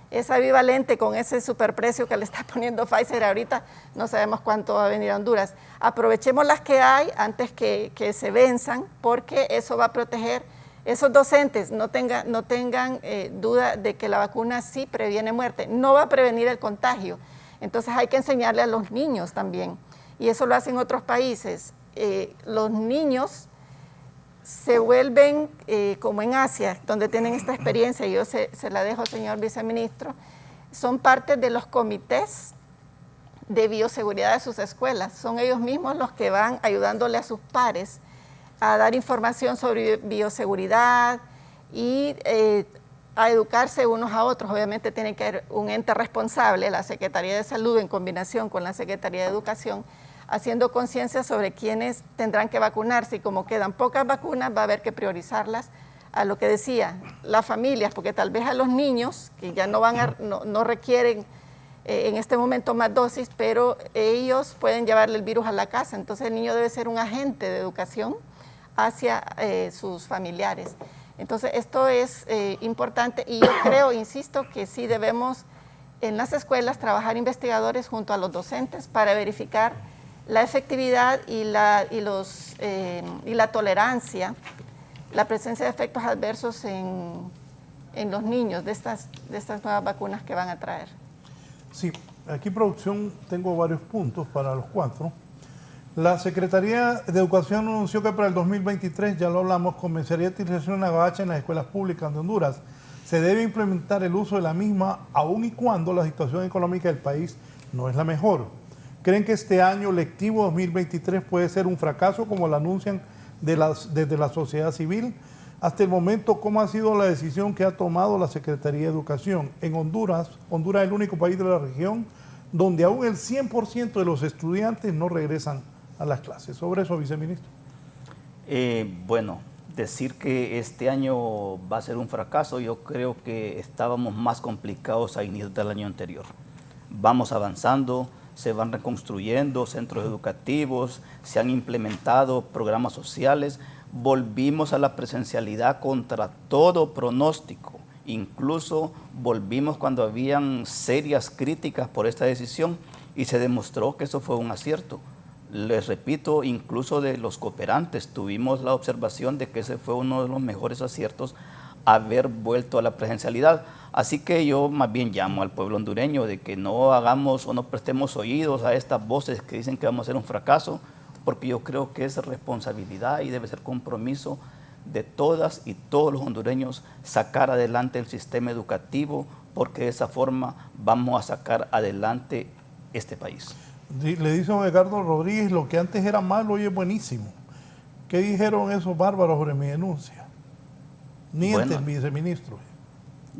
Es ambivalente con ese superprecio que le está poniendo Pfizer ahorita, no sabemos cuánto va a venir a Honduras. Aprovechemos las que hay antes que se venzan, porque eso va a proteger esos docentes. No tengan duda de que la vacuna sí previene muerte, no va a prevenir el contagio. Entonces hay que enseñarle a los niños también, y eso lo hacen otros países. Los niños se vuelven, como en Asia, donde tienen esta experiencia, y yo se la dejo al señor viceministro, son parte de los comités de bioseguridad de sus escuelas. Son ellos mismos los que van ayudándole a sus pares a dar información sobre bioseguridad y a educarse unos a otros. Obviamente tiene que haber un ente responsable, la Secretaría de Salud en combinación con la Secretaría de Educación, haciendo conciencia sobre quiénes tendrán que vacunarse, y como quedan pocas vacunas va a haber que priorizarlas a lo que decía, las familias, porque tal vez a los niños que ya no requieren en este momento más dosis, pero ellos pueden llevarle el virus a la casa. Entonces el niño debe ser un agente de educación hacia sus familiares. Entonces esto es importante, y yo creo, insisto, que sí debemos en las escuelas trabajar investigadores junto a los docentes para verificar la efectividad y la tolerancia, la presencia de efectos adversos en los niños de estas nuevas vacunas que van a traer. Sí, aquí producción tengo varios puntos para los cuatro. La Secretaría de Educación anunció que para el 2023, ya lo hablamos, comenzaría a utilización de la gabacha en las escuelas públicas de Honduras. Se debe implementar el uso de la misma aun y cuando la situación económica del país no es la mejor. ¿Creen que este año lectivo 2023 puede ser un fracaso como lo anuncian desde la sociedad civil? Hasta el momento, ¿cómo ha sido la decisión que ha tomado la Secretaría de Educación? En Honduras es el único país de la región donde aún el 100% de los estudiantes no regresan a las clases. Sobre eso, viceministro. Bueno, decir que este año va a ser un fracaso, yo creo que estábamos más complicados a inicios del año anterior. Vamos avanzando, se van reconstruyendo centros educativos, se han implementado programas sociales, volvimos a la presencialidad contra todo pronóstico, incluso volvimos cuando habían serias críticas por esta decisión y se demostró que eso fue un acierto. Les repito, incluso de los cooperantes tuvimos la observación de que ese fue uno de los mejores aciertos, haber vuelto a la presencialidad. Así que yo más bien llamo al pueblo hondureño de que no hagamos o no prestemos oídos a estas voces que dicen que vamos a hacer un fracaso, porque yo creo que es responsabilidad y debe ser compromiso de todas y todos los hondureños sacar adelante el sistema educativo, porque de esa forma vamos a sacar adelante este país. Le dice don Edgardo Rodríguez, lo que antes era malo hoy es buenísimo. ¿Qué dijeron esos bárbaros sobre mi denuncia? Niente, el viceministro.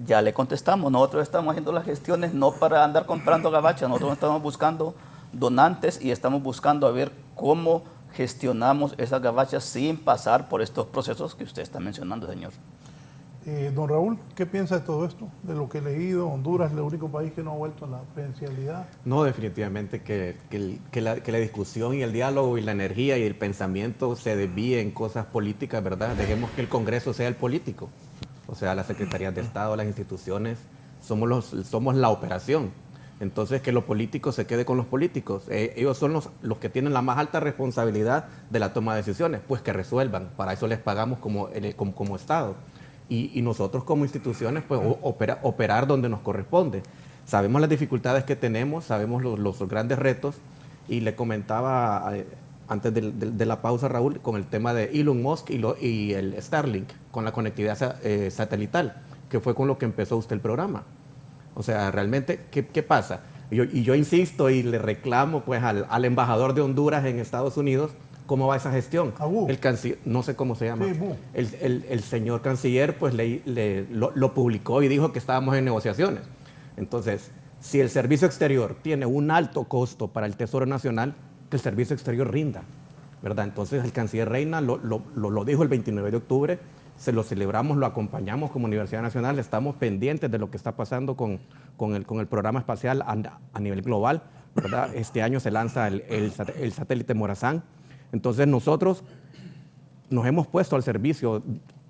Ya le contestamos, nosotros estamos haciendo las gestiones no para andar comprando gabacha, nosotros estamos buscando donantes y estamos buscando a ver cómo gestionamos esas gabachas sin pasar por estos procesos que usted está mencionando, señor. Don Raúl, ¿qué piensa de todo esto? De lo que he leído, Honduras es el único país que no ha vuelto a la presencialidad. No, definitivamente que la discusión y el diálogo y la energía y el pensamiento se desvíe en cosas políticas, ¿verdad? Dejemos que el Congreso sea el político. O sea, las secretarías de Estado, las instituciones, somos la operación. Entonces, que lo político se quede con los políticos. Ellos son los que tienen la más alta responsabilidad de la toma de decisiones, pues que resuelvan. Para eso les pagamos como Estado. Y nosotros como instituciones, pues operar donde nos corresponde. Sabemos las dificultades que tenemos, sabemos los grandes retos, y le comentaba antes de la pausa, Raúl, con el tema de Elon Musk y el Starlink, con la conectividad satelital, que fue con lo que empezó usted el programa. O sea, realmente, ¿qué pasa? Yo insisto y le reclamo pues al embajador de Honduras en Estados Unidos, ¿cómo va esa gestión? El canciller, no sé cómo se llama. Sí, el señor canciller pues lo publicó y dijo que estábamos en negociaciones. Entonces, si el servicio exterior tiene un alto costo para el Tesoro Nacional, que el servicio exterior rinda, ¿verdad? Entonces, el canciller Reina lo dijo el 29 de octubre, se lo celebramos, lo acompañamos como Universidad Nacional, estamos pendientes de lo que está pasando con el programa espacial a nivel global, ¿verdad? Este año se lanza el satélite Morazán. Entonces nosotros nos hemos puesto al servicio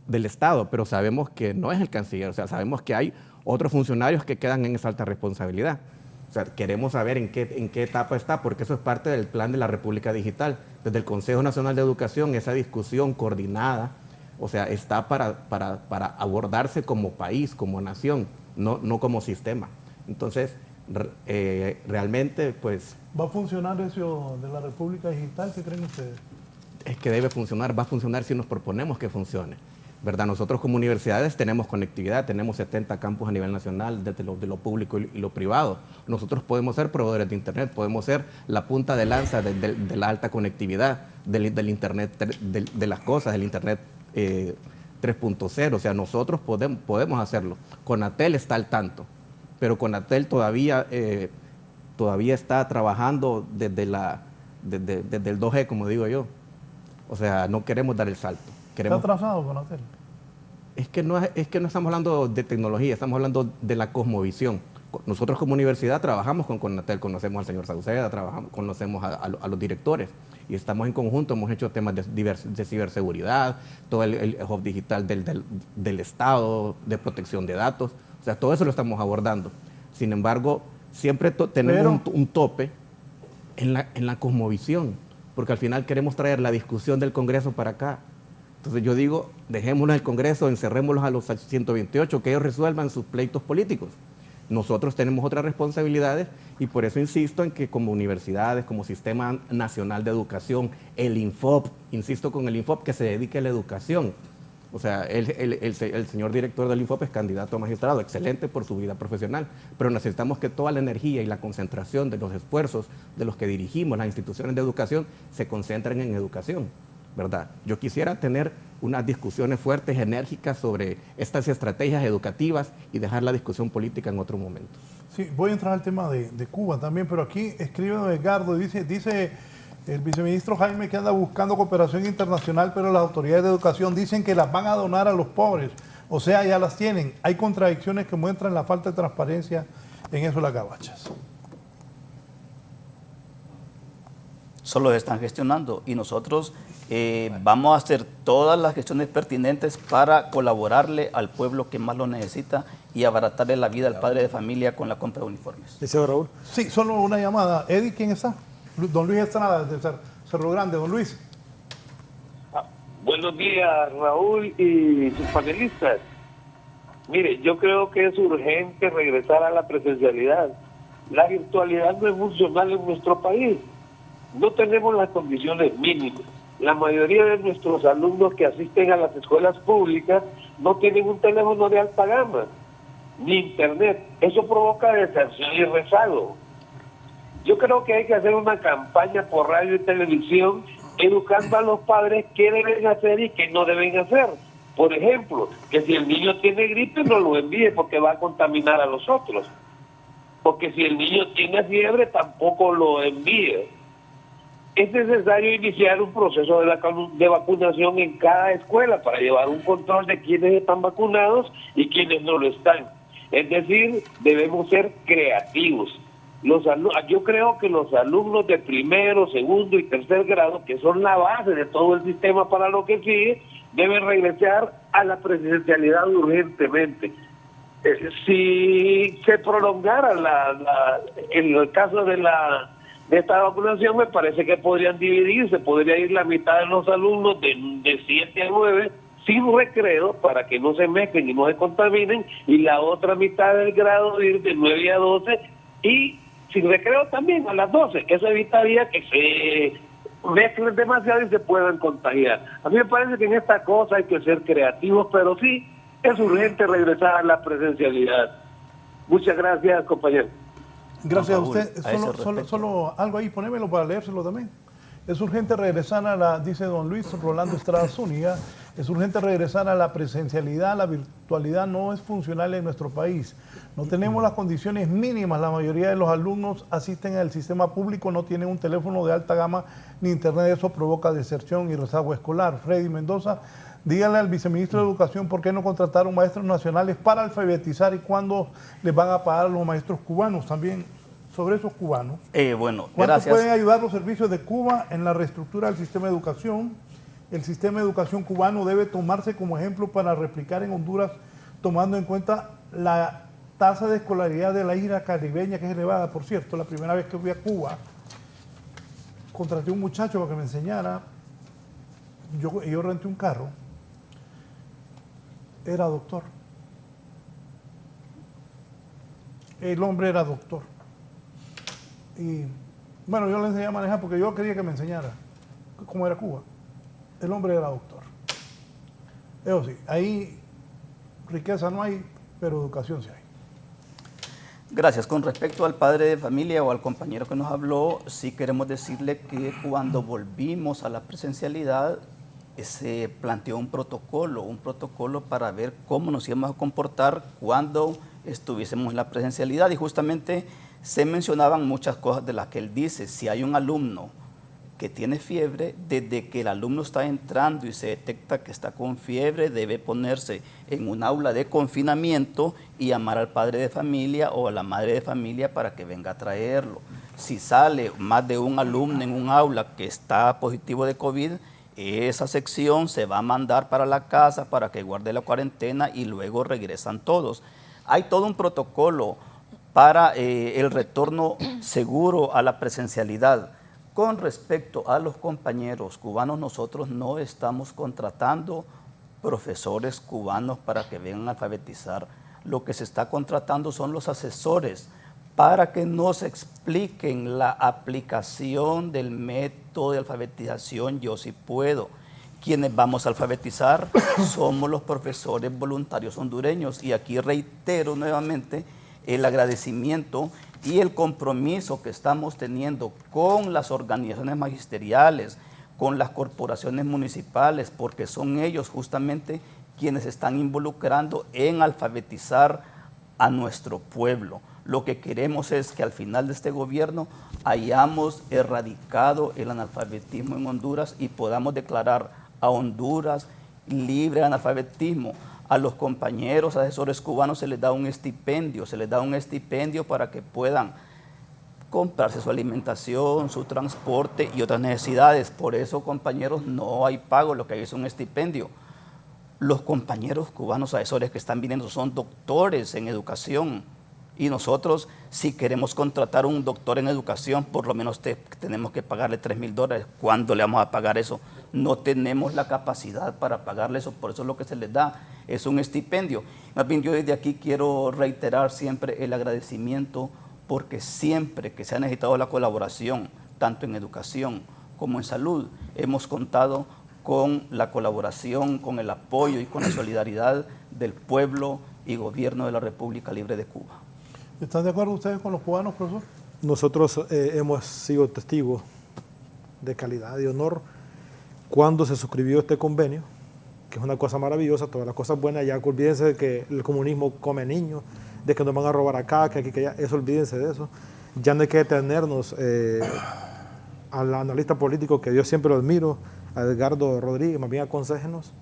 del Estado, pero sabemos que no es el canciller, o sea, sabemos que hay otros funcionarios que quedan en esa alta responsabilidad. O sea, queremos saber en qué etapa está, porque eso es parte del plan de la República Digital. Desde el Consejo Nacional de Educación, esa discusión coordinada, o sea, está para abordarse como país, como nación, no como sistema. Entonces, realmente, pues... ¿Va a funcionar eso de la República Digital? ¿Qué creen ustedes? Es que debe funcionar, va a funcionar si nos proponemos que funcione, ¿verdad? Nosotros como universidades tenemos conectividad, tenemos 70 campus a nivel nacional, desde de lo público y lo privado. Nosotros podemos ser proveedores de Internet, podemos ser la punta de lanza de la alta conectividad, del Internet de las cosas, del Internet 3.0, o sea, nosotros podemos hacerlo. Conatel está al tanto, pero Conatel todavía está trabajando desde el 2G, como digo yo. O sea, no queremos dar el salto. ¿Está atrasado Conatel? Es que no estamos hablando de tecnología, estamos hablando de la cosmovisión. Nosotros como universidad trabajamos con Conatel, conocemos al señor Sauceda, conocemos a los directores y estamos en conjunto, hemos hecho temas de ciberseguridad, todo el hub digital del Estado, de protección de datos, o sea, todo eso lo estamos abordando. Sin embargo, siempre tenemos un tope en la cosmovisión, porque al final queremos traer la discusión del Congreso para acá. Entonces yo digo, dejémoslos al Congreso, encerrémoslos a los 128, que ellos resuelvan sus pleitos políticos. Nosotros tenemos otras responsabilidades y por eso insisto en que como universidades, como Sistema Nacional de Educación, el INFOP, insisto con el INFOP, que se dedique a la educación. O sea, el señor director del INFOP es candidato a magistrado, excelente por su vida profesional, pero necesitamos que toda la energía y la concentración de los esfuerzos de los que dirigimos las instituciones de educación se concentren en educación, ¿verdad? Yo quisiera tener unas discusiones fuertes, enérgicas sobre estas estrategias educativas y dejar la discusión política en otro momento. Sí, voy a entrar al tema de Cuba también, pero aquí escribe don Edgardo, dice el viceministro Jaime que anda buscando cooperación internacional, pero las autoridades de educación dicen que las van a donar a los pobres, o sea, ya las tienen. Hay contradicciones que muestran la falta de transparencia en eso de las gabachas. Solo están gestionando y nosotros vamos a hacer todas las gestiones pertinentes para colaborarle al pueblo que más lo necesita y abaratarle la vida al padre de familia con la compra de uniformes. ¿Deseo, Raúl? Sí, solo una llamada. Eddie, ¿quién está? Don Luis Estrada, de Cerro Grande. Don Luis. Buenos días, Raúl y sus panelistas. Mire, yo creo que es urgente regresar a la presencialidad. La virtualidad no es funcional en nuestro país. No tenemos las condiciones mínimas. La mayoría de nuestros alumnos que asisten a las escuelas públicas no tienen un teléfono de alta gama, ni internet. Eso provoca deserción y rezago. Yo creo que hay que hacer una campaña por radio y televisión educando a los padres qué deben hacer y qué no deben hacer. Por ejemplo, que si el niño tiene gripe no lo envíe porque va a contaminar a los otros. Porque si el niño tiene fiebre tampoco lo envíe. Es necesario iniciar un proceso de vacunación en cada escuela para llevar un control de quienes están vacunados y quienes no lo están. Es decir, debemos ser creativos. Yo creo que los alumnos de primero, segundo y tercer grado, que son la base de todo el sistema para lo que sigue, deben regresar a la presencialidad urgentemente. Si se prolongara en el caso de esta vacunación, me parece que podrían dividirse, podría ir la mitad de los alumnos de 7 a 9 sin recreo para que no se mezclen y no se contaminen, y la otra mitad del grado ir de 9 a 12 y sin recreo también a las 12. Eso evitaría que se mezclen demasiado y se puedan contagiar. A mí me parece que en esta cosa hay que ser creativos, pero sí es urgente regresar a la presencialidad. Muchas gracias, compañero. Gracias a usted. Solo algo ahí, ponémelo para leérselo también. Es urgente regresar dice don Luis Rolando Estrada Zúñiga, es urgente regresar a la presencialidad. La virtualidad no es funcional en nuestro país. No tenemos las condiciones mínimas. La mayoría de los alumnos asisten al sistema público, no tienen un teléfono de alta gama ni internet. Eso provoca deserción y rezago escolar. Freddy Mendoza, dígale al viceministro de Educación por qué no contrataron maestros nacionales para alfabetizar y cuándo les van a pagar a los maestros cubanos también. Sobre esos cubanos, bueno, ¿cuánto pueden ayudar los servicios de Cuba en la reestructura del sistema de educación? El sistema de educación cubano debe tomarse como ejemplo para replicar en Honduras, tomando en cuenta la tasa de escolaridad de la isla caribeña, que es elevada. Por cierto, la primera vez que fui a Cuba, contraté a un muchacho para que me enseñara. Yo renté un carro. Era doctor. El hombre era doctor. Y bueno, yo le enseñé a manejar porque yo quería que me enseñara cómo era Cuba. El hombre era doctor. Eso sí, ahí riqueza no hay, pero educación sí hay. Gracias. Con respecto al padre de familia o al compañero que nos habló, sí queremos decirle que cuando volvimos a la presencialidad se planteó un protocolo para ver cómo nos íbamos a comportar cuando estuviésemos en la presencialidad, y justamente se mencionaban muchas cosas de las que él dice. Si hay un alumno que tiene fiebre, desde que el alumno está entrando y se detecta que está con fiebre, debe ponerse en un aula de confinamiento y llamar al padre de familia o a la madre de familia para que venga a traerlo. Si sale más de un alumno en un aula que está positivo de COVID, esa sección se va a mandar para la casa para que guarde la cuarentena y luego regresan todos. Hay todo un protocolo. para el retorno seguro a la presencialidad. Con respecto a los compañeros cubanos, nosotros no estamos contratando profesores cubanos para que vengan a alfabetizar. Lo que se está contratando son los asesores para que nos expliquen la aplicación del método de alfabetización Yo Sí Puedo. Quienes vamos a alfabetizar somos los profesores voluntarios hondureños, y aquí reitero nuevamente el agradecimiento y el compromiso que estamos teniendo con las organizaciones magisteriales, con las corporaciones municipales, porque son ellos justamente quienes están involucrando en alfabetizar a nuestro pueblo. Lo que queremos es que al final de este gobierno hayamos erradicado el analfabetismo en Honduras y podamos declarar a Honduras libre de analfabetismo. A los compañeros asesores cubanos se les da un estipendio, para que puedan comprarse su alimentación, su transporte y otras necesidades. Por eso, compañeros, no hay pago, lo que hay es un estipendio. Los compañeros cubanos asesores que están viniendo son doctores en educación, y nosotros, si queremos contratar un doctor en educación, por lo menos tenemos que pagarle $3,000. ¿Cuándo le vamos a pagar eso? No tenemos la capacidad para pagarle eso, por eso lo que se les da es un estipendio. Más bien, yo desde aquí quiero reiterar siempre el agradecimiento, porque siempre que se ha necesitado la colaboración, tanto en educación como en salud, hemos contado con la colaboración, con el apoyo y con la solidaridad del pueblo y gobierno de la República Libre de Cuba. ¿Están de acuerdo ustedes con los cubanos, profesor? Nosotros hemos sido testigos de calidad, de honor, cuando se suscribió este convenio, que es una cosa maravillosa, todas las cosas buenas. Ya olvídense de que el comunismo come niños, de que nos van a robar acá, que aquí, que allá, eso, olvídense de eso. Ya no hay que detenernos al analista político, que yo siempre lo admiro, a Edgardo Rodríguez, más bien aconséjenos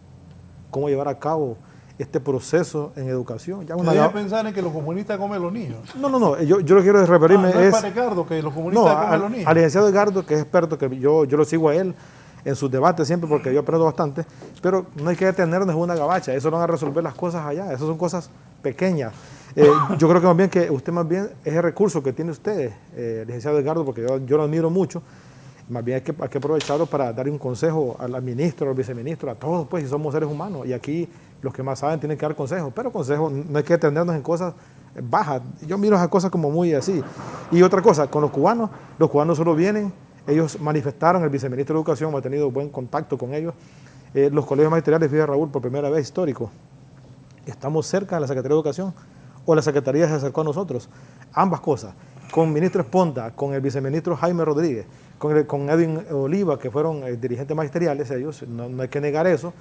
cómo llevar a cabo este proceso en educación. Ya ¿Ustedes pensar en que los comunistas comen los niños? No, yo lo que quiero referirme no es para Edgardo, que los comunistas comen los niños. Al licenciado Edgardo, que es experto, que yo lo sigo a él en sus debates siempre, porque yo aprendo bastante, pero no hay que detenernos en una gabacha, eso no van a resolver las cosas allá, esas son cosas pequeñas. Yo creo que más bien que usted más bien es el recurso que tiene usted, licenciado Edgardo, porque yo lo admiro mucho. Más bien hay que aprovecharlo para darle un consejo al ministro, al viceministro, a todos, pues, si somos seres humanos. Y aquí los que más saben tienen que dar consejos, pero consejos, no hay que detenernos en cosas bajas. Yo miro esas cosas como muy así. Y otra cosa, con los cubanos solo vienen, ellos manifestaron, el viceministro de Educación, hemos tenido buen contacto con ellos. Los colegios magisteriales, fíjate Raúl, por primera vez histórico, estamos cerca de la Secretaría de Educación, o la Secretaría se acercó a nosotros. Ambas cosas, con el ministro Esponda, con el viceministro Jaime Rodríguez, con Edwin Oliva, que fueron dirigentes magisteriales, ellos, no hay que negar eso.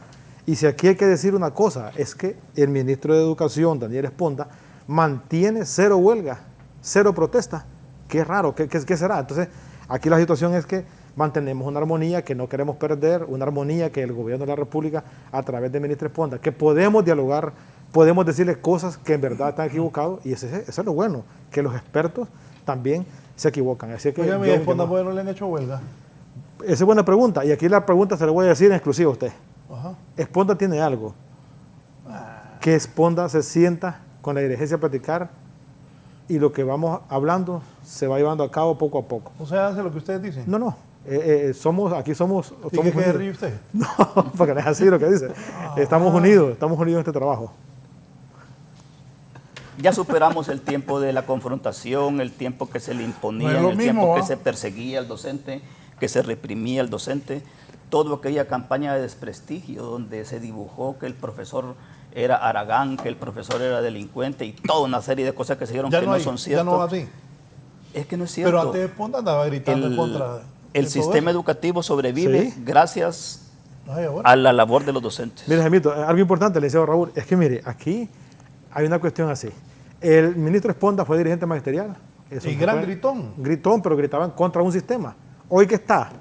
Y si aquí hay que decir una cosa, es que el ministro de Educación, Daniel Esponda, mantiene cero huelga, cero protesta. Qué raro, ¿qué será? Entonces, aquí la situación es que mantenemos una armonía que no queremos perder, una armonía que el gobierno de la República, a través del ministro Esponda, que podemos dialogar, podemos decirles cosas que en verdad están equivocados, y eso es lo bueno, que los expertos también se equivocan. Así que oye, Esponda, ¿por qué no le han hecho huelga? Esa es buena pregunta, y aquí la pregunta se la voy a decir en exclusiva a usted. Ajá. Esponda tiene algo, que Esponda se sienta con la dirigencia a platicar, y lo que vamos hablando se va llevando a cabo poco a poco. ¿O sea, hace lo que ustedes dicen? No. Aquí somos ¿Y qué ríe usted? No, porque no es así lo que dice. Estamos unidos en este trabajo. Ya superamos el tiempo de la confrontación, el tiempo que se le imponía, el tiempo que se perseguía al docente, que se reprimía al docente. Toda aquella campaña de desprestigio donde se dibujó que el profesor era haragán, que el profesor era delincuente y toda una serie de cosas que se dijeron que no son ciertas. Ya no así. Es que no es cierto. Pero antes Esponda andaba gritando en contra. El sistema educativo sobrevive gracias a la labor de los docentes. Mire, Jaimito, algo importante, licenciado Raúl, es que mire, aquí hay una cuestión así. El ministro Esponda fue dirigente magisterial. Y gran gritón. Gritón, pero gritaban contra un sistema. Hoy que está,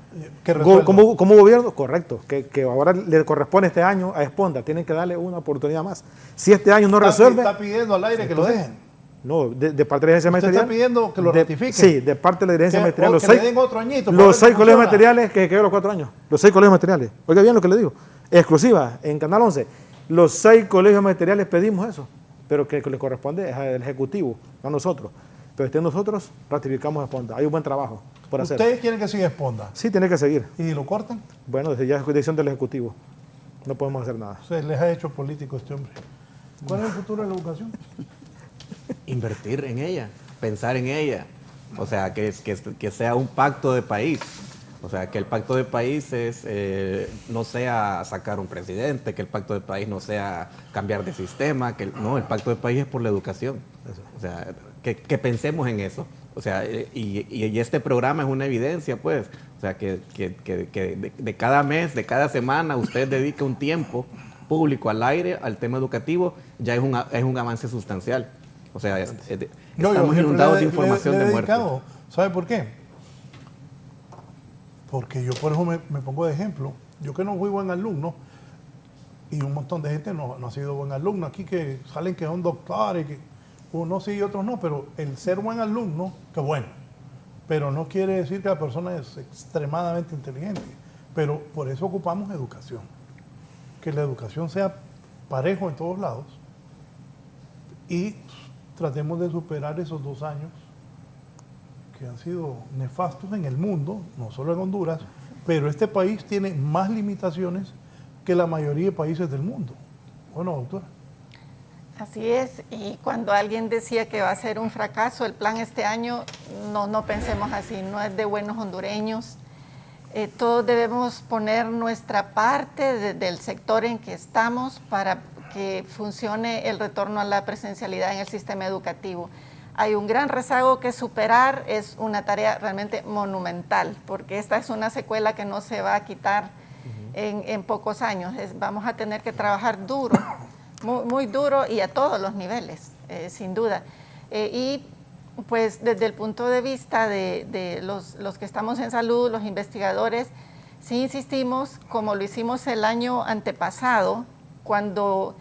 como gobierno, correcto, que ahora le corresponde este año a Esponda, tienen que darle una oportunidad más. Si este año no resuelve... Está pidiendo al aire que lo dejen. No, de parte de la dirigencia magisterial. ¿Usted está pidiendo que lo ratifiquen? Sí, de parte de la dirigencia magisterial. Que le den otro añito. Los 6 colegios magisteriales que quedan los 4 años. Los 6 colegios magisteriales. Oiga bien lo que le digo. Exclusiva, en Canal 11. Los 6 colegios magisteriales pedimos eso, pero que le corresponde es al Ejecutivo, no a nosotros. Pero nosotros ratificamos Esponda. Hay un buen trabajo por hacer. ¿Ustedes quieren que siga Esponda? Sí, tiene que seguir. ¿Y lo cortan? Bueno, desde ya es decisión del Ejecutivo. No podemos hacer nada. Se les ha hecho político este hombre. ¿Cuál es el futuro de la educación? Invertir en ella, pensar en ella. O sea, que sea un pacto de país. O sea, que el pacto de país no sea sacar un presidente, que el pacto de país no sea cambiar de sistema, no, el pacto de país es por la educación. O sea, que pensemos en eso. O sea, y este programa es una evidencia, pues. O sea, que de cada mes, de cada semana, usted dedique un tiempo público al aire, al tema educativo, ya es un avance sustancial. O sea, estamos inundados de información de muerte. ¿Sabe por qué? Porque yo por eso me pongo de ejemplo. Yo que no fui buen alumno, y un montón de gente no ha sido buen alumno aquí, que salen que son doctores, que unos sí y otros no, pero el ser buen alumno, que bueno, pero no quiere decir que la persona es extremadamente inteligente. Pero por eso ocupamos educación. Que la educación sea parejo en todos lados y tratemos de superar esos 2 años que han sido nefastos en el mundo, no solo en Honduras, pero este país tiene más limitaciones que la mayoría de países del mundo. Bueno, doctora. Así es, y cuando alguien decía que va a ser un fracaso el plan este año, no pensemos así, no es de buenos hondureños. Todos debemos poner nuestra parte del sector en que estamos para que funcione el retorno a la presencialidad en el sistema educativo. Hay un gran rezago que superar, es una tarea realmente monumental, porque esta es una secuela que no se va a quitar en pocos años. Vamos a tener que trabajar duro, muy duro y a todos los niveles, sin duda. Y pues desde el punto de vista de los que estamos en salud, los investigadores, sí insistimos, como lo hicimos el año antepasado, cuando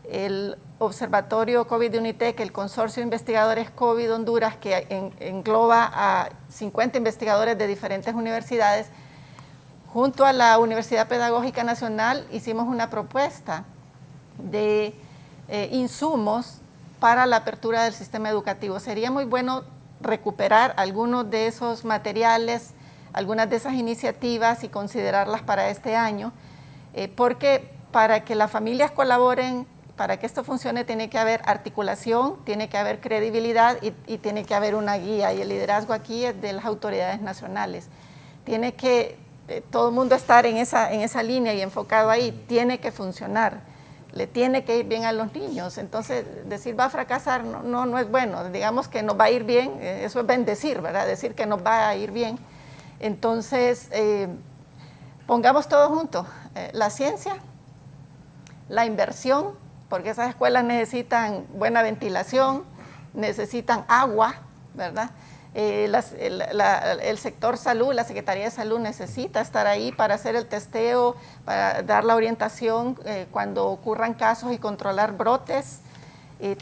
el Observatorio COVID de UNITEC, el Consorcio de Investigadores COVID Honduras, que engloba a 50 investigadores de diferentes universidades, junto a la Universidad Pedagógica Nacional hicimos una propuesta de insumos para la apertura del sistema educativo. Sería muy bueno recuperar algunos de esos materiales, algunas de esas iniciativas y considerarlas para este año, porque para que las familias colaboren, para que esto funcione, tiene que haber articulación, tiene que haber credibilidad y tiene que haber una guía, y el liderazgo aquí es de las autoridades nacionales. Tiene que todo el mundo estar en esa línea y enfocado ahí, tiene que funcionar, le tiene que ir bien a los niños. Entonces, decir va a fracasar no es bueno. Digamos que nos va a ir bien, eso es bendecir, ¿verdad? Decir que nos va a ir bien. Entonces, pongamos todo junto, la ciencia, la inversión, porque esas escuelas necesitan buena ventilación, necesitan agua, ¿verdad? El sector salud, la Secretaría de Salud necesita estar ahí para hacer el testeo, para dar la orientación cuando ocurran casos y controlar brotes.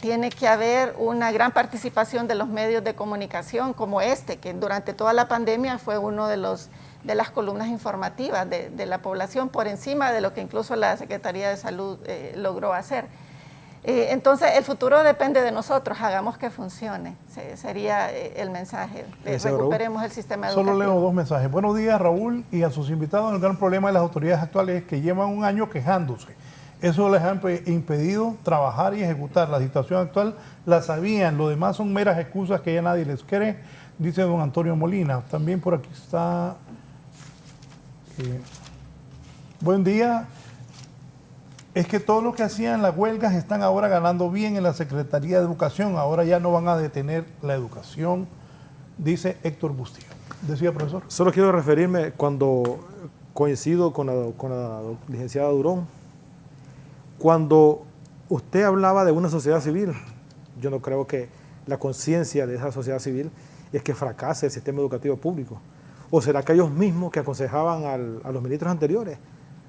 Tiene que haber una gran participación de los medios de comunicación como este, que durante toda la pandemia fue uno de las columnas informativas de la población, por encima de lo que incluso la Secretaría de Salud logró hacer. Entonces, el futuro depende de nosotros, hagamos que funcione, sería el mensaje, recuperemos el sistema educativo. Solo leo 2 mensajes. Buenos días, Raúl, y a sus invitados. El gran problema de las autoridades actuales es que llevan 1 año quejándose. Eso les ha impedido trabajar y ejecutar. La situación actual la sabían, lo demás son meras excusas que ya nadie les cree, dice don Antonio Molina. También por aquí está... buen día. Es que todos los que hacían las huelgas están ahora ganando bien en la Secretaría de Educación. Ahora ya no van a detener la educación, dice Héctor Bustillo. Decía, profesor. Solo quiero referirme cuando coincido con la licenciada Durón. Cuando usted hablaba de una sociedad civil, yo no creo que la conciencia de esa sociedad civil es que fracase el sistema educativo público. ¿O será que ellos mismos que aconsejaban a los ministros anteriores,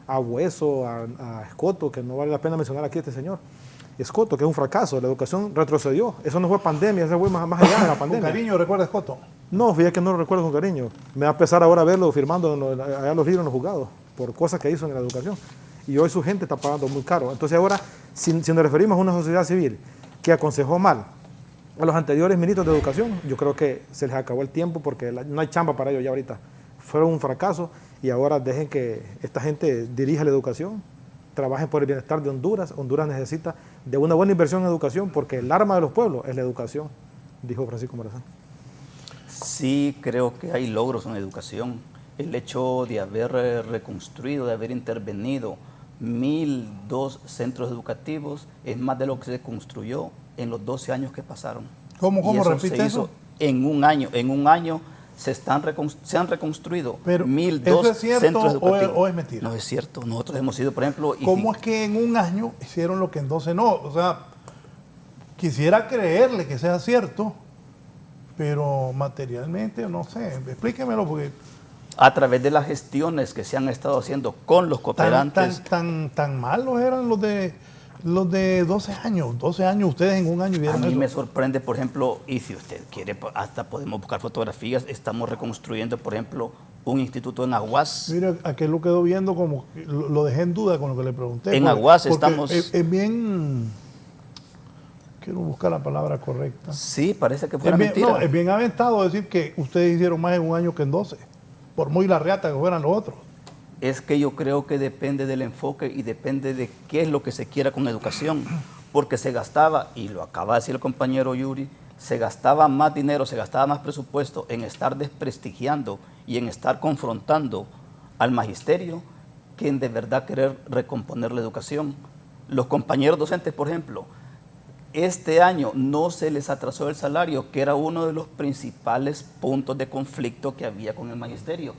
a Hueso, a Escoto, que no vale la pena mencionar aquí a este señor, Escoto, que es un fracaso, la educación retrocedió, eso no fue pandemia, eso fue más allá de la pandemia. ¿Con cariño recuerda Escoto? No, fíjate que no lo recuerdo con cariño, me va a pesar ahora verlo firmando allá los libros en los juzgados, por cosas que hizo en la educación, y hoy su gente está pagando muy caro. Entonces ahora, si nos referimos a una sociedad civil que aconsejó mal, a los anteriores ministros de Educación. Yo creo que se les acabó el tiempo porque no hay chamba para ellos ya ahorita. Fueron un fracaso y ahora dejen que esta gente dirija la educación, trabajen por el bienestar de Honduras. Honduras necesita de una buena inversión en educación porque el arma de los pueblos es la educación, dijo Francisco Morazán. Sí, creo que hay logros en educación. El hecho de haber reconstruido, de haber intervenido 1.002 centros educativos es más de lo que se construyó en los 12 años que pasaron. ¿Cómo repite eso? En un año se han reconstruido 1.002 centros educativos. ¿O es mentira? No es cierto. Nosotros hemos sido, por ejemplo... ¿Cómo es que en un año hicieron lo que en 12 no? O sea, quisiera creerle que sea cierto, pero materialmente, no sé, explíquemelo porque... A través de las gestiones que se han estado haciendo con los cooperantes... Tan malos eran los de 12 años. 12 años, ustedes en un año vieron eso. A mí me eso. sorprende, por ejemplo, y si usted quiere, hasta podemos buscar fotografías, estamos reconstruyendo, por ejemplo, un instituto en Aguas. Mira, aquel lo quedó viendo como, lo dejé en duda con lo que le pregunté. En Aguas estamos... Es bien... Quiero buscar la palabra correcta. Sí, parece que fuera mentira. No, es bien aventado decir que ustedes hicieron más en un año que en 12, por muy la reata que fueran los otros. Es que yo creo que depende del enfoque y depende de qué es lo que se quiera con educación, porque se gastaba, y lo acaba de decir el compañero Yuri, se gastaba más dinero, se gastaba más presupuesto en estar desprestigiando y en estar confrontando al magisterio que en de verdad querer recomponer la educación. Los compañeros docentes, por ejemplo, este año no se les atrasó el salario, que era uno de los principales puntos de conflicto que había con el magisterio.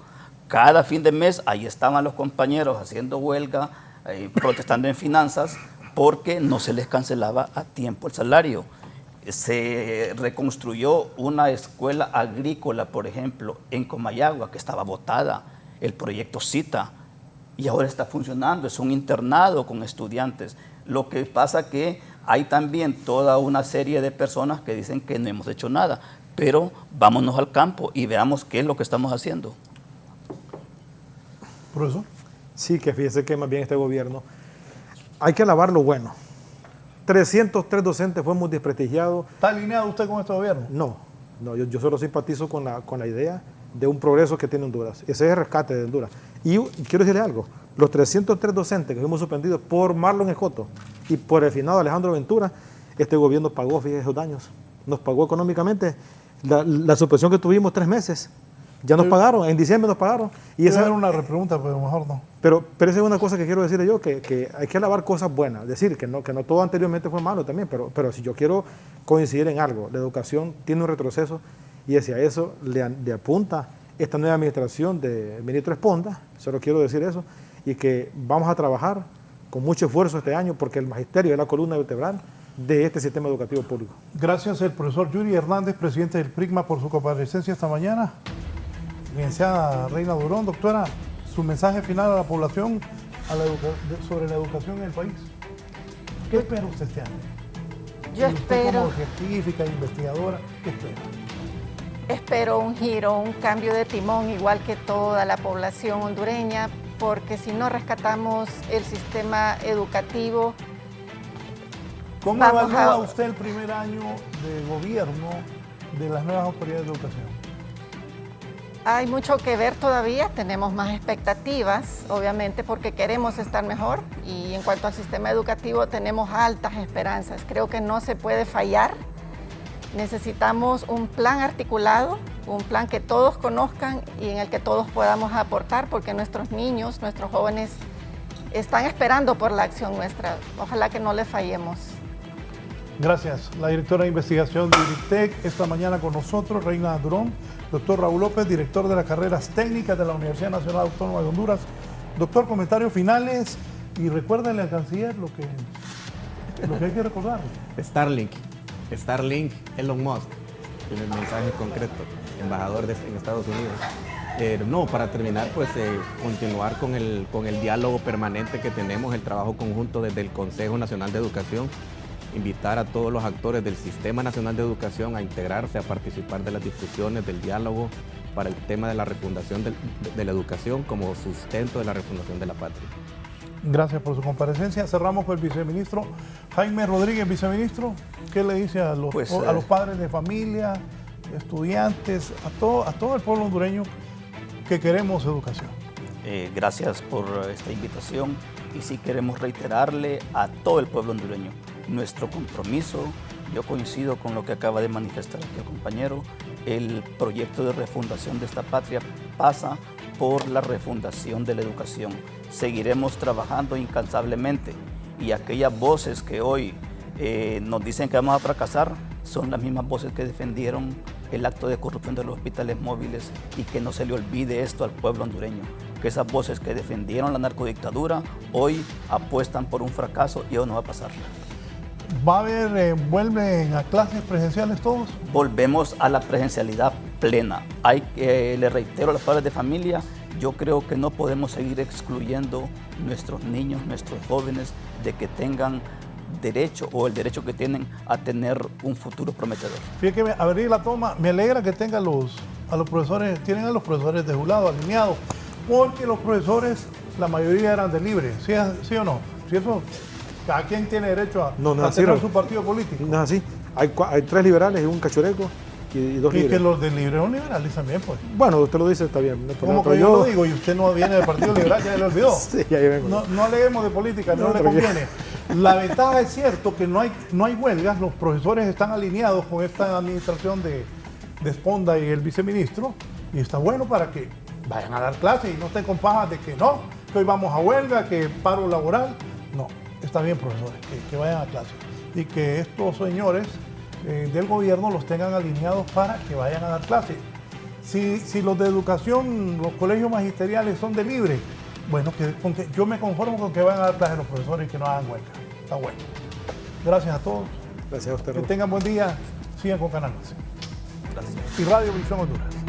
Cada fin de mes ahí estaban los compañeros haciendo huelga, protestando en finanzas, porque no se les cancelaba a tiempo el salario. Se reconstruyó una escuela agrícola, por ejemplo, en Comayagua, que estaba botada, el proyecto CITA, y ahora está funcionando, es un internado con estudiantes. Lo que pasa que hay también toda una serie de personas que dicen que no hemos hecho nada, pero vámonos al campo y veamos qué es lo que estamos haciendo. ¿Profesor? Sí, que fíjese que más bien este gobierno, hay que alabar lo bueno. 303 docentes fuimos desprestigiados. ¿Está alineado usted con este gobierno? No, yo solo simpatizo con la idea de un progreso que tiene Honduras. Ese es el rescate de Honduras. Y quiero decirle algo, los 303 docentes que fuimos suspendidos por Marlon Escoto y por el finado Alejandro Ventura, este gobierno pagó, fíjese, esos daños. Nos pagó económicamente la suspensión que tuvimos 3 meses. Ya nos pagaron, en diciembre nos pagaron. Y esa era una repregunta, pero mejor no. Pero esa es una cosa que quiero decirle yo, que hay que alabar cosas buenas. Decir que no todo anteriormente fue malo también, pero si yo quiero coincidir en algo, la educación tiene un retroceso y hacia eso le apunta esta nueva administración del ministro Esponda, solo quiero decir eso, y que vamos a trabajar con mucho esfuerzo este año porque el magisterio es la columna vertebral de este sistema educativo público. Gracias al profesor Yuri Hernández, presidente del PRICMA, por su comparecencia esta mañana. Licenciada Reina Durón, doctora, su mensaje final a la población sobre la educación en el país. ¿Qué espera usted este año? Yo espero... Como científica, investigadora, ¿qué espera? Espero un giro, un cambio de timón, igual que toda la población hondureña, porque si no rescatamos el sistema educativo... ¿Cómo evalúa usted el primer año de gobierno de las nuevas autoridades de educación? Hay mucho que ver todavía, tenemos más expectativas, obviamente, porque queremos estar mejor, y en cuanto al sistema educativo tenemos altas esperanzas. Creo que no se puede fallar. Necesitamos un plan articulado, un plan que todos conozcan y en el que todos podamos aportar, porque nuestros niños, nuestros jóvenes están esperando por la acción nuestra. Ojalá que no les fallemos. Gracias. La directora de investigación de UNITEC esta mañana con nosotros, Reina Durón. Doctor Raúl López, director de las carreras técnicas de la Universidad Nacional Autónoma de Honduras. Doctor, comentarios finales y recuérdenle al canciller lo que hay que recordar. Starlink, Elon Musk, tiene el mensaje concreto, embajador en Estados Unidos. No, para terminar, pues continuar con el diálogo permanente que tenemos, el trabajo conjunto desde el Consejo Nacional de Educación, invitar a todos los actores del Sistema Nacional de Educación a integrarse, a participar de las discusiones, del diálogo para el tema de la refundación de la educación como sustento de la refundación de la patria. Gracias por su comparecencia. Cerramos con el viceministro Jaime Rodríguez. Viceministro, ¿qué le dice a los padres de familia, estudiantes, a todo el pueblo hondureño que queremos educación? Gracias por esta invitación y sí queremos reiterarle a todo el pueblo hondureño nuestro compromiso. Yo coincido con lo que acaba de manifestar aquí el compañero. El proyecto de refundación de esta patria pasa por la refundación de la educación. Seguiremos trabajando incansablemente y aquellas voces que hoy nos dicen que vamos a fracasar son las mismas voces que defendieron el acto de corrupción de los hospitales móviles, y que no se le olvide esto al pueblo hondureño, que esas voces que defendieron la narcodictadura hoy apuestan por un fracaso y eso no va a pasar. ¿Va a haber, vuelven a clases presenciales todos? Volvemos a la presencialidad plena. Le reitero a los padres de familia, yo creo que no podemos seguir excluyendo nuestros niños, nuestros jóvenes, de que tengan derecho o el derecho que tienen a tener un futuro prometedor. Fíjate que abrí la toma, me alegra que tengan a los profesores, tienen a los profesores de jurado alineados, porque los profesores, la mayoría eran de libre, ¿sí o no? ¿Sí eso? ¿A quién tiene derecho a tener su partido político? No es así. Hay 3 liberales y un cachureco y 2 libres. Y que los del libre son liberales también, pues. Bueno, usted lo dice, está bien. Como que yo lo digo y usted no viene del Partido Liberal, ya le olvidó. Sí, ya vengo. No leemos de política, no le conviene. La ventaja es cierto que no hay huelgas, los profesores están alineados con esta administración de Esponda y el viceministro, y está bueno para que vayan a dar clases y no estén con pajas de que no, que hoy vamos a huelga, que paro laboral. No, está bien, profesores, que vayan a clases y que estos señores del gobierno los tengan alineados para que vayan a dar clases. Si los de educación, los colegios magisteriales son de libre, bueno, yo me conformo con que vayan a dar clases los profesores y que no hagan huelga. Está bueno. Gracias a todos. Gracias a usted. Que tengan buen día. Sigan con Canal 11. Gracias. Y Radio Visión Honduras.